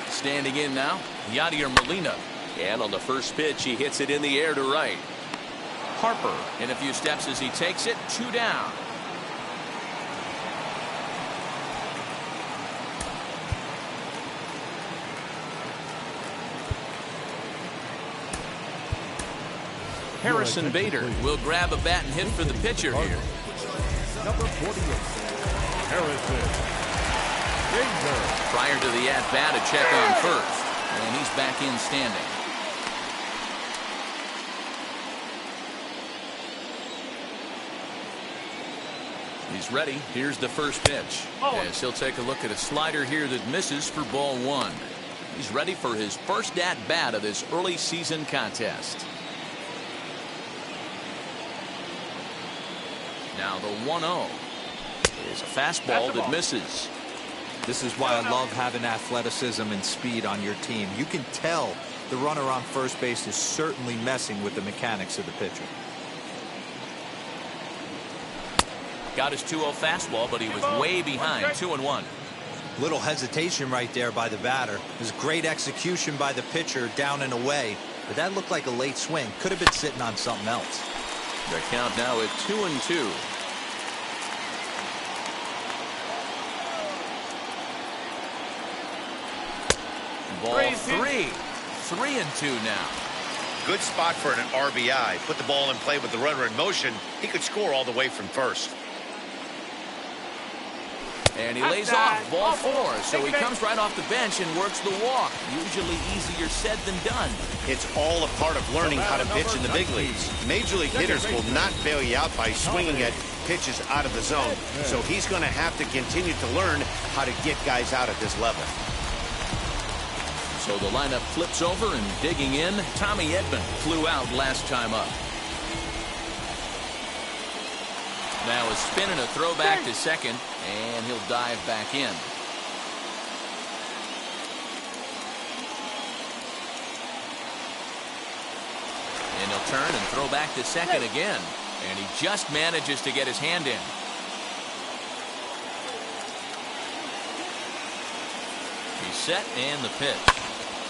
Standing in now, Yadier Molina. And on the first pitch, he hits it in the air to right. Harper in a few steps as he takes it, 2 down. Harrison Bader will grab a bat and hit for the pitcher here. Number 48, Harrison Bader. Prior to the at-bat, a check on first. And he's back in standing. He's ready. Here's the first pitch. As he'll take a look at a slider here that misses for ball one. He's ready for his first at bat of this early season contest. Now the 1-0 is a fastball that misses. This is why I love having athleticism and speed on your team. You can tell the runner on first base is certainly messing with the mechanics of the pitcher. Got his 2-0 fastball, but he was way behind. 2-1. Little hesitation right there by the batter. It was great execution by the pitcher down and away, but that looked like a late swing. Could have been sitting on something else. The count now at 2-2. Ball 3. 3-2 now. Good spot for an RBI. Put the ball in play with the runner in motion. He could score all the way from first. And he lays off ball 4, so he comes right off the bench and works the walk. Usually easier said than done. It's all a part of learning how to pitch in the big leagues. Major league hitters will not bail you out by swinging at pitches out of the zone. So he's going to have to continue to learn how to get guys out at this level. So the lineup flips over, and digging in, Tommy Edman flew out last time up. Now a spin and a throw back to second, and he'll dive back in. And he'll turn and throw back to second again, and he just manages to get his hand in. He's set, and the pitch,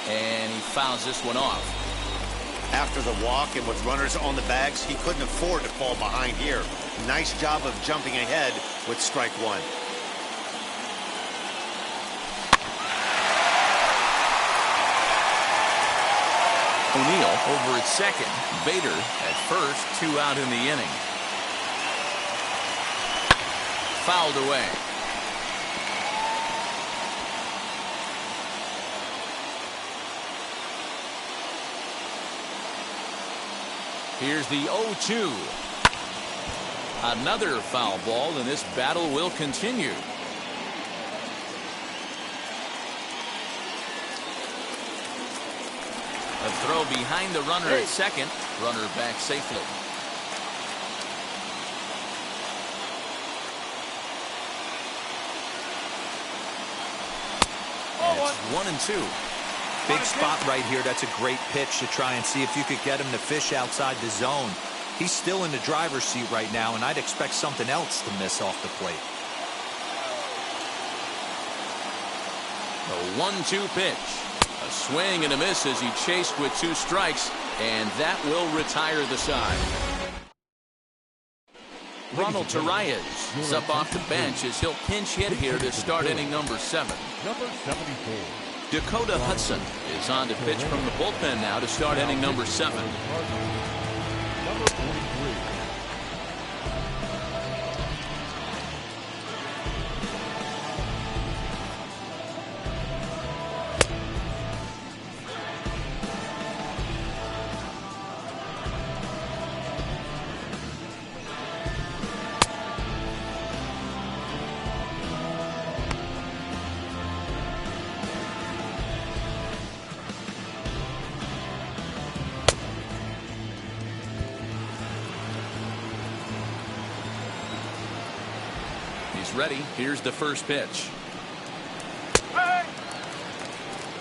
and he fouls this one off. After the walk and with runners on the bags, he couldn't afford to fall behind here. Nice job of jumping ahead with strike one. O'Neill over at second. Bader at first. 2 out in the inning. Fouled away. Here's the 0-2. Another foul ball, and this battle will continue. A throw behind the runner at second. Runner back safely. And it's 1-2. Big spot right here. That's a great pitch to try and see if you could get him to fish outside the zone. He's still in the driver's seat right now, and I'd expect something else to miss off the plate. The 1-2 pitch. A swing and a miss as he chased with 2 strikes, and that will retire the side. Ronald Torreyes is up off the bench as he'll pinch hit here to start inning number 7. Number 74. Dakota Hudson is on to pitch from the bullpen now to start inning number 7. Number 43. Ready. Here's the first pitch.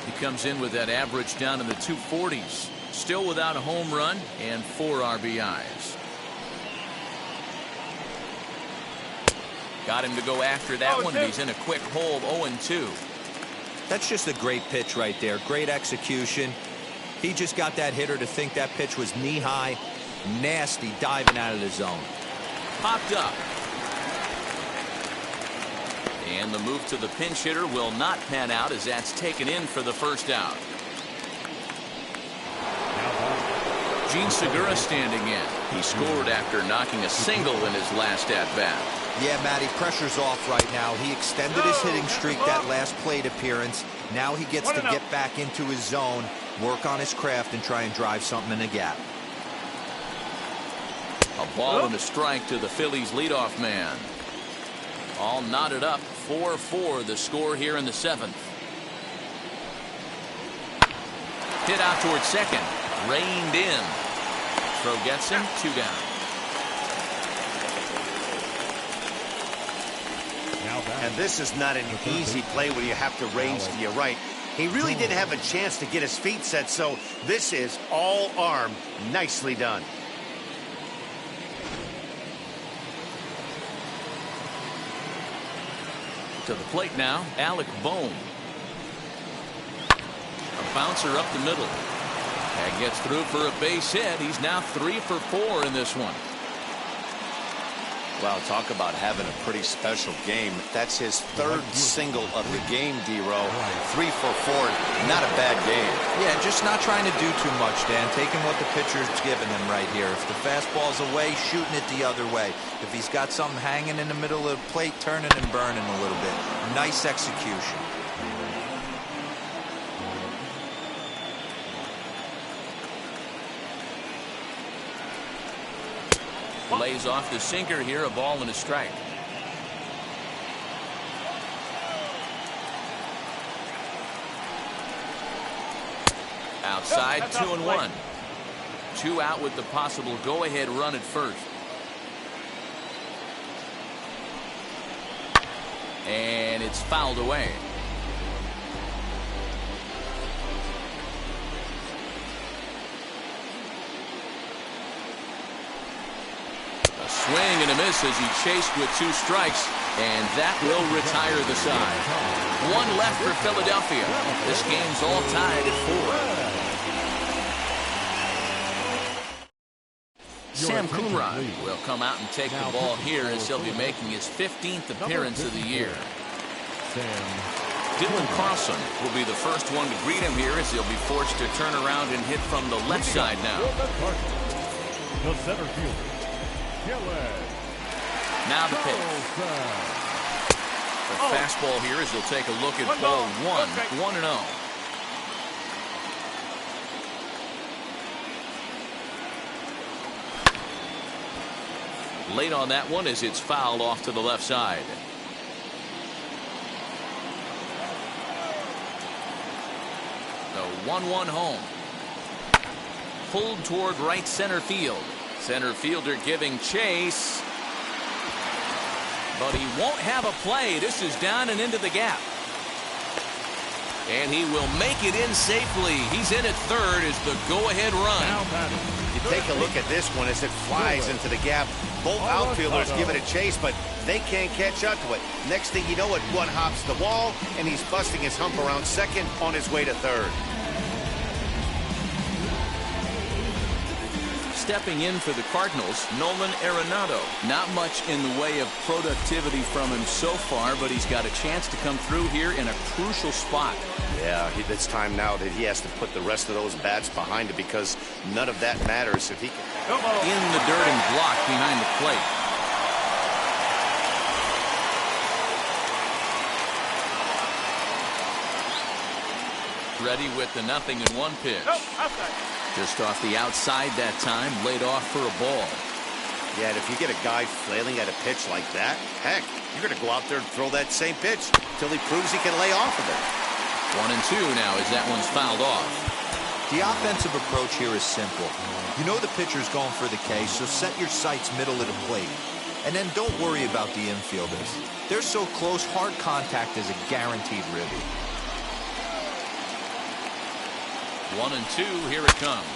He comes in with that average down in the 240s. Still without a home run and 4 RBIs. Got him to go after that one, and he's in a quick hold. 0-2. That's just a great pitch right there. Great execution. He just got that hitter to think that pitch was knee-high. Nasty diving out of the zone. Popped up. And the move to the pinch hitter will not pan out as that's taken in for the first out. Gene Segura standing in. He scored after knocking a single in his last at-bat. Yeah, Matty, pressure's off right now. He extended his hitting streak that last plate appearance. Now he gets to get back into his zone, work on his craft, and try and drive something in the gap. A ball and a strike to the Phillies leadoff man. All knotted up. 4-4 the score here in the 7th. Hit out towards second. Reined in. Throw gets him. 2 down. And this is not an easy play when you have to range to your right. He really didn't have a chance to get his feet set, so this is all arm. Nicely done. To the plate now, Alec Bohm. A bouncer up the middle. And gets through for a base hit. He's now 3 for 4 in this one. Well, talk about having a pretty special game. That's his 3rd single of the game, D-Row. 3 for 4. Not a bad game. Yeah, just not trying to do too much, Dan. Taking what the pitcher's giving him right here. If the fastball's away, shooting it the other way. If he's got something hanging in the middle of the plate, turning and burning a little bit. Nice execution. Lays off the sinker here, a ball and a strike. Outside, 2-1. 2 out with the possible go-ahead run at first. And it's fouled away. Swing and a miss as he chased with 2 strikes, and that will retire the side. 1 left for Philadelphia. This game's all tied at 4. Sam Coonrod will come out and take the ball here as he'll be making his 15th appearance of the year. Dylan Carlson will be the first one to greet him here as he'll be forced to turn around and hit from the left side now. The center fielder. Now the pitch. The fastball here as he'll take a look at ball 1. 1-0. Late on that one as it's fouled off to the left side. The 1-1 home. Pulled toward right center field. Center fielder giving chase. But he won't have a play. This is down and into the gap. And he will make it in safely. He's in at third as the go-ahead run. You take a look at this one as it flies into the gap. Both outfielders give it a chase, but they can't catch up to it. Next thing you know it, one hops the wall, and he's busting his hump around second on his way to third. Stepping in for the Cardinals, Nolan Arenado. Not much in the way of productivity from him so far, but he's got a chance to come through here in a crucial spot. Yeah, it's time now that he has to put the rest of those bats behind him because none of that matters if he can. In the dirt and blocked behind the plate. Ready with the 0-1 pitch. Just off the outside that time, laid off for a ball. Yeah, and if you get a guy flailing at a pitch like that, heck, you're going to go out there and throw that same pitch till he proves he can lay off of it. 1-2 now as that one's fouled off. The offensive approach here is simple. You know the pitcher's going for the K, so set your sights middle of the plate. And then don't worry about the infielders. They're so close, hard contact is a guaranteed ribby. 1-2, here it comes.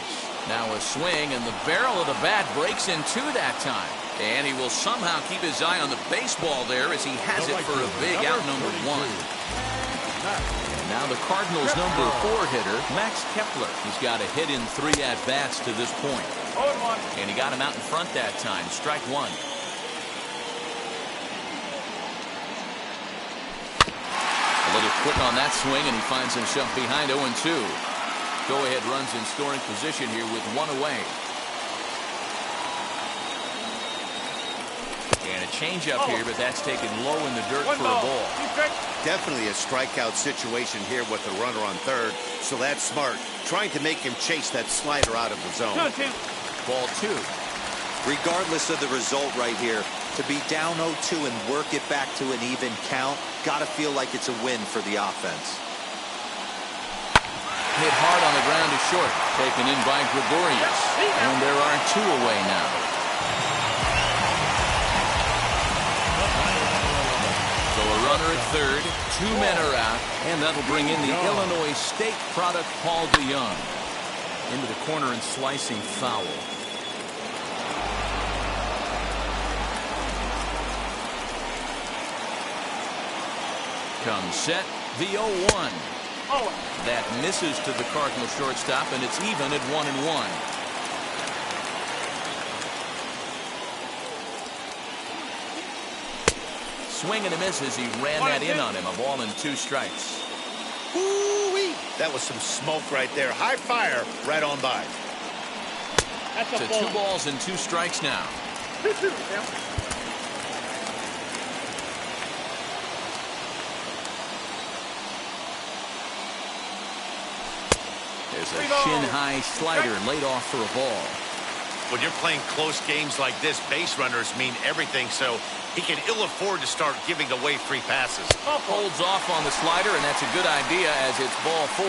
Now a swing, and the barrel of the bat breaks in 2 that time. And he will somehow keep his eye on the baseball there as he has it for a big out number 1. And now the Cardinals' number 4 hitter, Max Kepler. He's got a hit in 3 at-bats to this point. And he got him out in front that time. Strike 1. A little quick on that swing, and he finds himself behind 0-2. Go-ahead runs in scoring position here with 1 away. And a changeup here, but that's taken low in the dirt for a ball. Definitely a strikeout situation here with the runner on third, so that's smart. Trying to make him chase that slider out of the zone. Ball 2. Regardless of the result right here, To be down 0-2 and work it back to an even count, got to feel like it's a win for the offense. Hit hard on the ground is short. Taken in by Gregorius. And there are 2 away now. So a runner at third. 2 men are out. And that'll bring in the Illinois State product, Paul DeYoung. Into the corner and slicing foul. Comes set. The 0-1. That misses to the Cardinal shortstop, and it's even at 1-1. Swing and a miss as he ran that in on him. A ball and 2 strikes. Ooh-wee. That was some smoke right there. High fire right on by. To 2 balls and 2 strikes now. There's a shin-high slider laid off for a ball. When you're playing close games like this, base runners mean everything, so he can ill afford to start giving away free passes. Holds off on the slider, and that's a good idea as it's ball 4.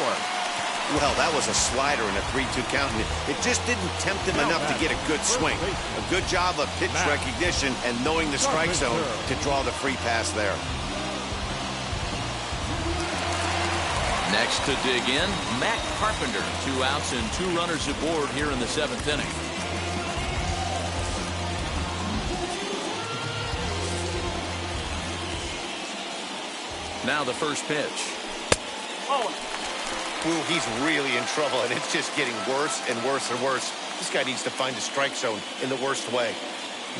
Well, that was a slider in a 3-2 count, and it just didn't tempt him enough to get a good swing. A good job of pitch recognition and knowing the strike zone to draw the free pass there. Next to dig in, Matt Carpenter. 2 outs and 2 runners aboard here in the 7th inning. Now the first pitch. Ooh, he's really in trouble, and it's just getting worse and worse and worse. This guy needs to find a strike zone in the worst way.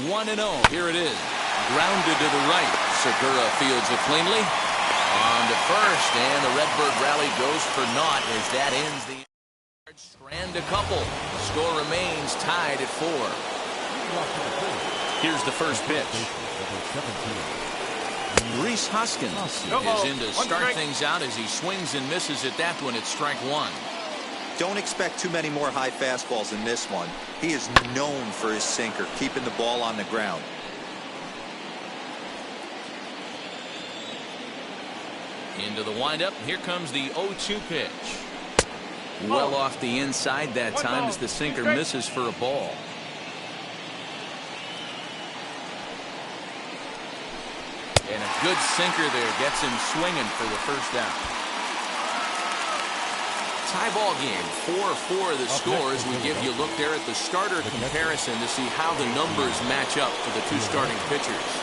1-0. Here it is. Grounded to the right. Segura fields it cleanly. On to first, and the Redbird rally goes for naught as that ends the strand a couple. Score remains tied at 4. Here's the first pitch. Rhys Hoskins is in to start things out as he swings and misses at that one at strike 1. Don't expect too many more high fastballs in this one. He is known for his sinker, keeping the ball on the ground. Into the windup. Here comes the 0-2 pitch. Well off the inside that time as the sinker misses for a ball. And a good sinker there gets him swinging for the first out. Tie ball game. 4-4 the score as we give you a look there at the starter comparison to see how the numbers match up for the 2 starting pitchers.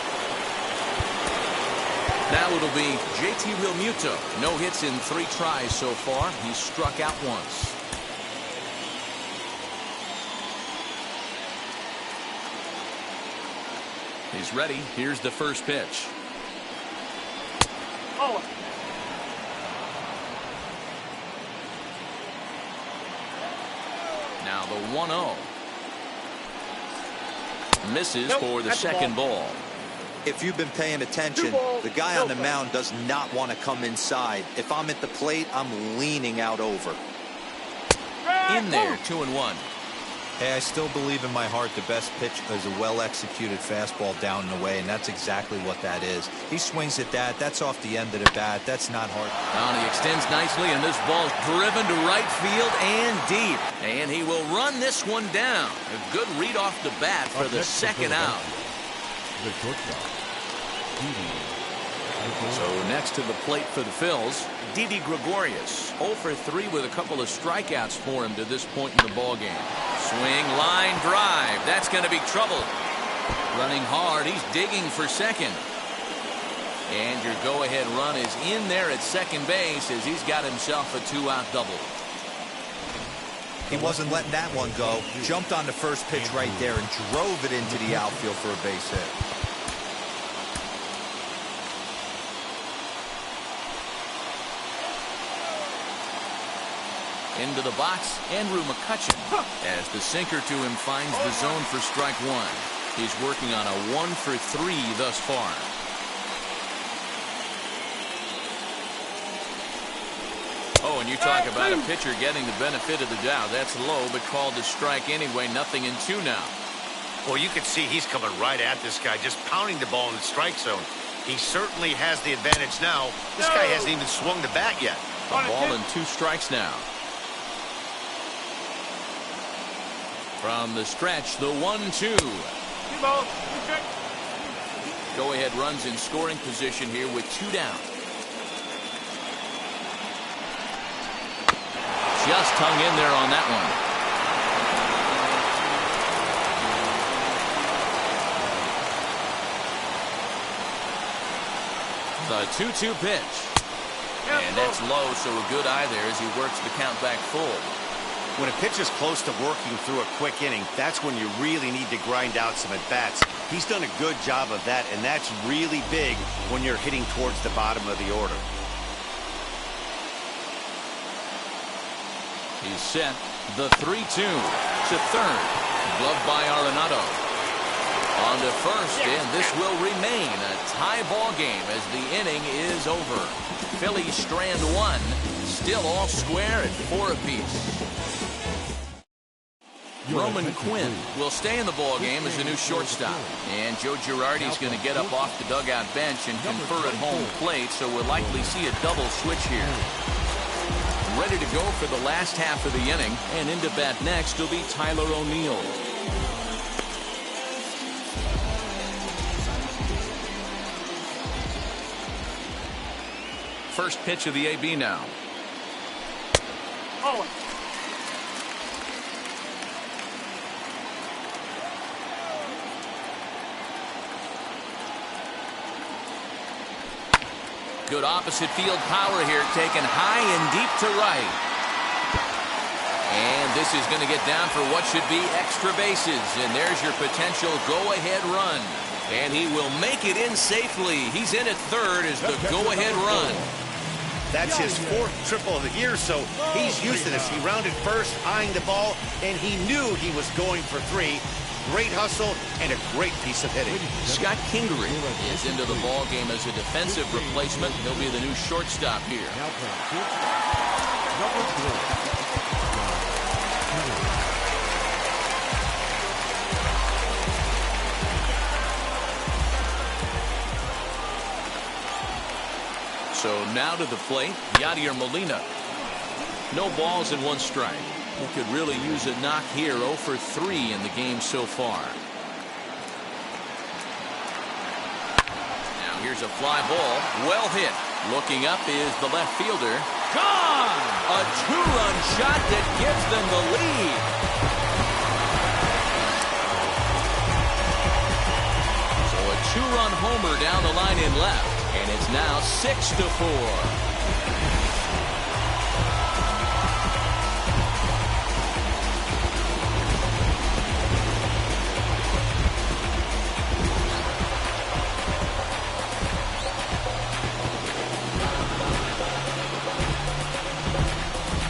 Now it'll be JT Realmuto. No hits in 3 tries so far. He's struck out once. He's ready. Here's the first pitch. Now the 1-0. Misses for the second ball. If you've been paying attention, the guy on the mound does not want to come inside. If I'm at the plate, I'm leaning out over. In there, 2-1. Hey, I still believe in my heart the best pitch is a well-executed fastball down and away, and that's exactly what that is. He swings at that. That's off the end of the bat. That's not hard. Now he extends nicely, and this ball's driven to right field and deep. And he will run this one down. A good read off the bat for the second out. So next to the plate for the Phils, Didi Gregorius. 0 for 3 with a couple of strikeouts for him to this point in the ballgame. Swing, line, drive. That's going to be trouble. Running hard. He's digging for second. And your go-ahead run is in there at second base as he's got himself a 2-out double. He wasn't letting that one go. Jumped on the first pitch right there and drove it into the outfield for a base hit. Into the box, Andrew McCutchen, as the sinker to him finds the zone for strike 1. He's working on a 1 for 3 thus far. Oh, and you talk about a pitcher getting the benefit of the doubt. That's low, but called to strike anyway. 0-2 now. Well, you can see he's coming right at this guy, just pounding the ball in the strike zone. He certainly has the advantage now. This guy hasn't even swung the bat yet. A ball and 2 strikes now. From the stretch, the 1-2. Go-ahead runs in scoring position here with 2 down. Just hung in there on that one. The 2-2 pitch. And that's low, so a good eye there as he works the count back full. When a pitcher's close to working through a quick inning, that's when you really need to grind out some at-bats. He's done a good job of that, and that's really big when you're hitting towards the bottom of the order. He's set. The 3-2 to third. Gloved by Arenado. On to first, and this will remain a tie ball game as the inning is over. Phillies strand 1, still all square at 4 apiece. Roman Quinn will stay in the ball game as the new shortstop, and Joe Girardi's going to get up off the dugout bench and confer at home plate, so we'll likely see a double switch here. Ready to go for the last half of the inning, and into bat next will be Tyler O'Neill. First pitch of the AB now. Oh. Good opposite field power here, taken high and deep to right. And this is going to get down for what should be extra bases. And there's your potential go-ahead run. And he will make it in safely. He's in at third as the go-ahead run. That's his 4th triple of the year, so he's used to this. He rounded first, eyeing the ball, and he knew he was going for 3. Great hustle and a great piece of hitting. Scott Kingery is into the ball game as a defensive replacement. He'll be the new shortstop here. So now to the plate, Yadier Molina. No balls and 1 strike. He could really use a knock here. 0 for 3 in the game so far. Now here's a fly ball. Well hit. Looking up is the left fielder. Gone! A 2-run shot that gives them the lead. So a 2-run homer down the line in left. And it's now 6-4.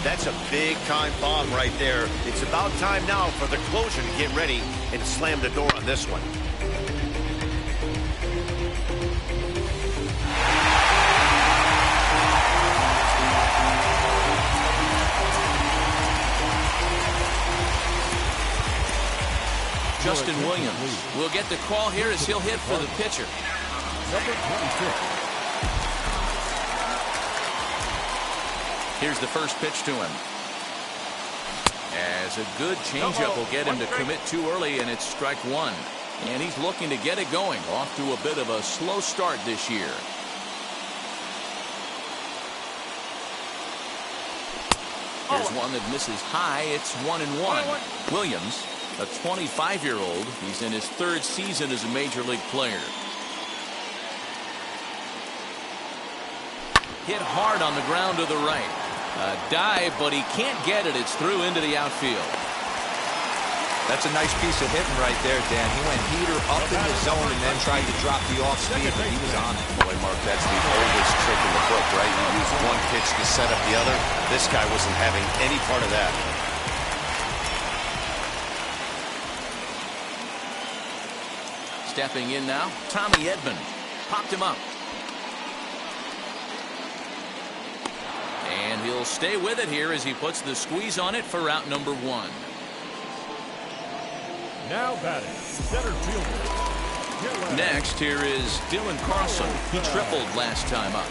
That's a big-time bomb right there. It's about time now for the closer to get ready and slam the door on this one. Justin Williams will get the call here as he'll hit for the pitcher. Number 26. Here's the first pitch to him. As a good changeup will get him to commit too early, and it's strike 1. And he's looking to get it going, off to a bit of a slow start this year. Here's one that misses high. It's 1-1. Williams, a 25-year-old. He's in his 3rd season as a major league player. Hit hard on the ground to the right. A dive, but he can't get it. It's through into the outfield. That's a nice piece of hitting right there, Dan. He went heater up in the zone and then tried to drop the off speed, but he was on it. Boy, Mark, that's the oldest trick in the book, right? You use one pitch to set up the other. This guy wasn't having any part of that. Stepping in now, Tommy Edman. Popped him up. And he'll stay with it here as he puts the squeeze on it for out number 1. Now batting, center fielder. Next, here is Dylan Carlson. He tripled last time up.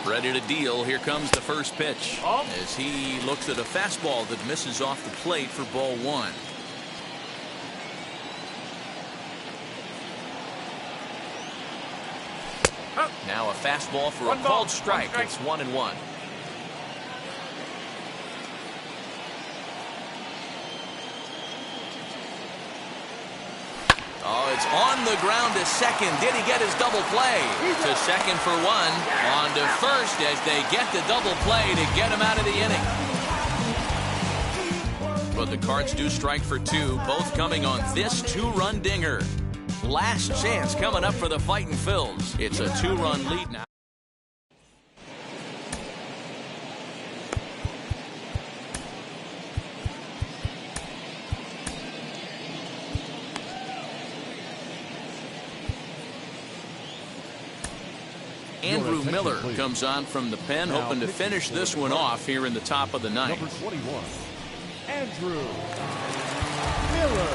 Ready to deal. Here comes the first pitch as he looks at a fastball that misses off the plate for ball one. Now a fastball for a called strike. It's 1-1. Oh, it's on the ground to second. Did he get his double play? To second for one. On to first as they get the double play to get him out of the inning. But the Cards do strike for two, both coming on this two-run dinger. Last chance coming up for the Fightin' Phils. It's a two-run lead now. Andrew Miller comes on from the pen, hoping to finish this one off here in the top of the ninth. Number 21, Andrew Miller.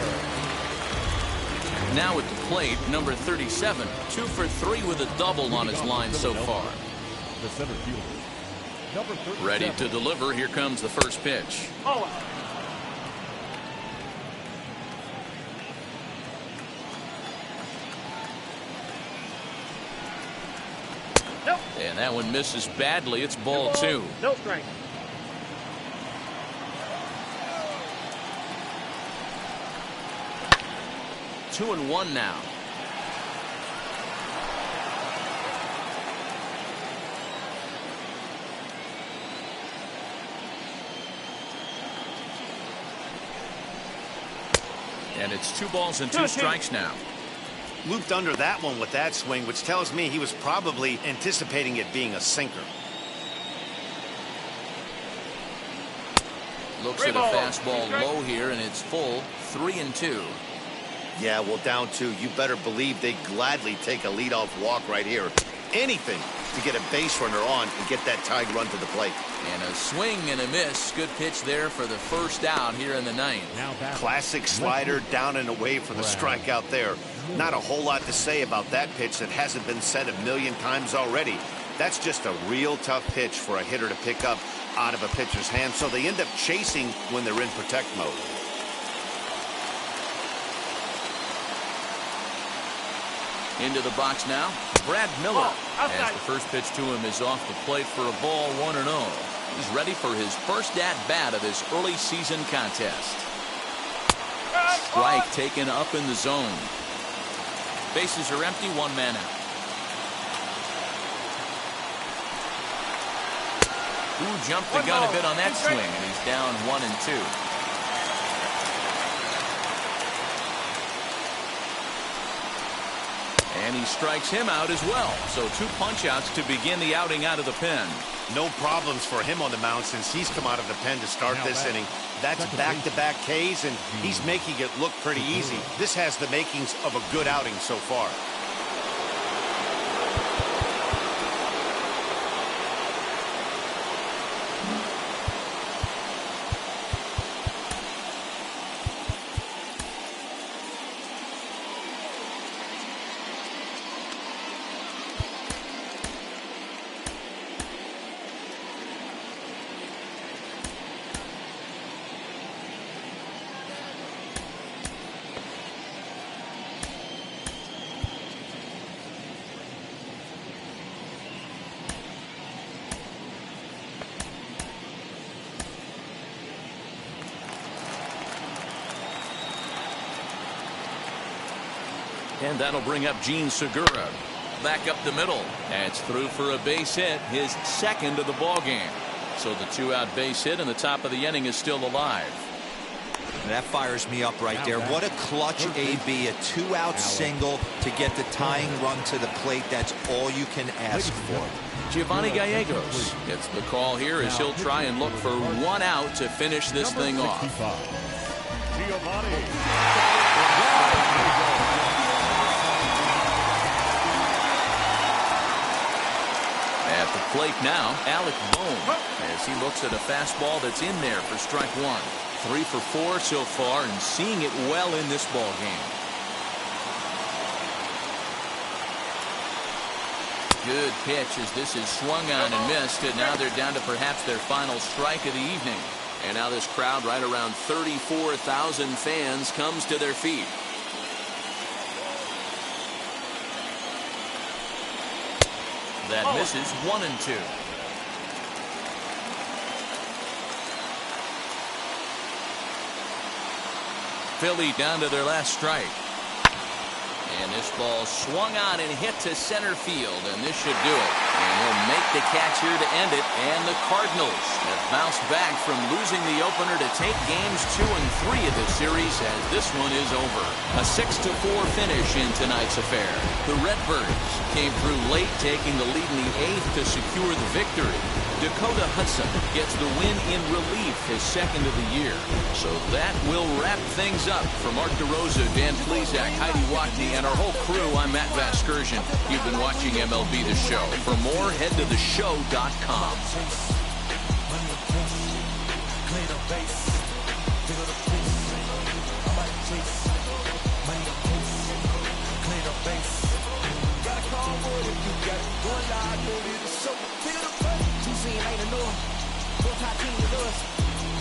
Now at the plate, number 37, 2 for 3 with a double on his line so far. The center fielder, number 37. Ready to deliver. Here comes the first pitch. And that one misses badly. It's ball two. No strike. Two and one now. And it's 2 balls and 2 strikes now. Looped under that one with that swing, which tells me he was probably anticipating it being a sinker. Looks at a fastball low here, and it's full. 3-2. Yeah, well, down 2. You better believe they gladly take a leadoff walk right here. Anything to get a base runner on and get that tied run to the plate. And a swing and a miss. Good pitch there for the first out here in the ninth. Classic slider down and away for the strikeout there. Not a whole lot to say about that pitch that hasn't been said a million times already. That's just a real tough pitch for a hitter to pick up out of a pitcher's hand, so they end up chasing when they're in protect mode. Into the box now, Brad Miller. As the first pitch to him is off the plate for a ball, 1-0. He's ready for his first at-bat of this early season contest. Strike taken up in the zone. Bases are empty, 1 man out. Who jumped the gun a bit on that swing, and he's down 1-2. And he strikes him out as well. So 2 punch-outs to begin the outing out of the pen. No problems for him on the mound since he's come out of the pen to start this inning. That's back-to-back Ks, and he's making it look pretty easy. This has the makings of a good outing so far. And that'll bring up Gene Segura. Back up the middle. That's through for a base hit, his second of the ball game. So the 2-out base hit in the top of the inning is still alive. That fires me up right there. What a clutch AB, a 2-out single to get the tying run to the plate. That's all you can ask for. Giovanni Gallegos gets the call here as he'll try and look for 1 out to finish this thing off. At the plate now, Alec Bohm, as he looks at a fastball that's in there for strike one. 3 for 4 so far and seeing it well in this ball game. Good pitch as this is swung on and missed, and now they're down to perhaps their final strike of the evening. And now this crowd, right around 34,000 fans, comes to their feet. That misses 1-2. Philly down to their last strike. And this ball swung on and hit to center field, and this should do it. And he'll make the catch here to end it, and the Cardinals have bounced back from losing the opener to take games 2 and 3 of this series as this one is over. A 6-4 finish in tonight's affair. The Redbirds came through late, taking the lead in the 8th to secure the victory. Dakota Hudson gets the win in relief, his second of the year. So that will wrap things up. For Mark DeRosa, Dan Plesac, Heidi Watney, and our whole crew, I'm Matt Vasgersian. You've been watching MLB The Show. For more, head to theshow.com.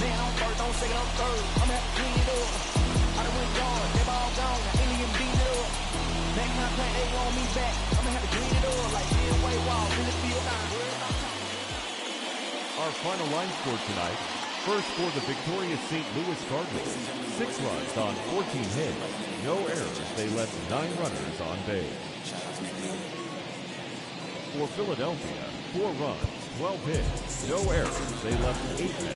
Man, I'm first, don't second, I'm third. I'm gonna have to clean it up. I done went gone, they all gone. I ain't even beat it up. That contract, they want me back. I'm gonna have to clean it up like way wall. Really feel down. Our final line score tonight. First for the victorious St. Louis Cardinals. 6 runs on 14 hits. No errors. They left 9 runners on base. For Philadelphia, 4 runs, 12 hits. No errors. They left 8 men.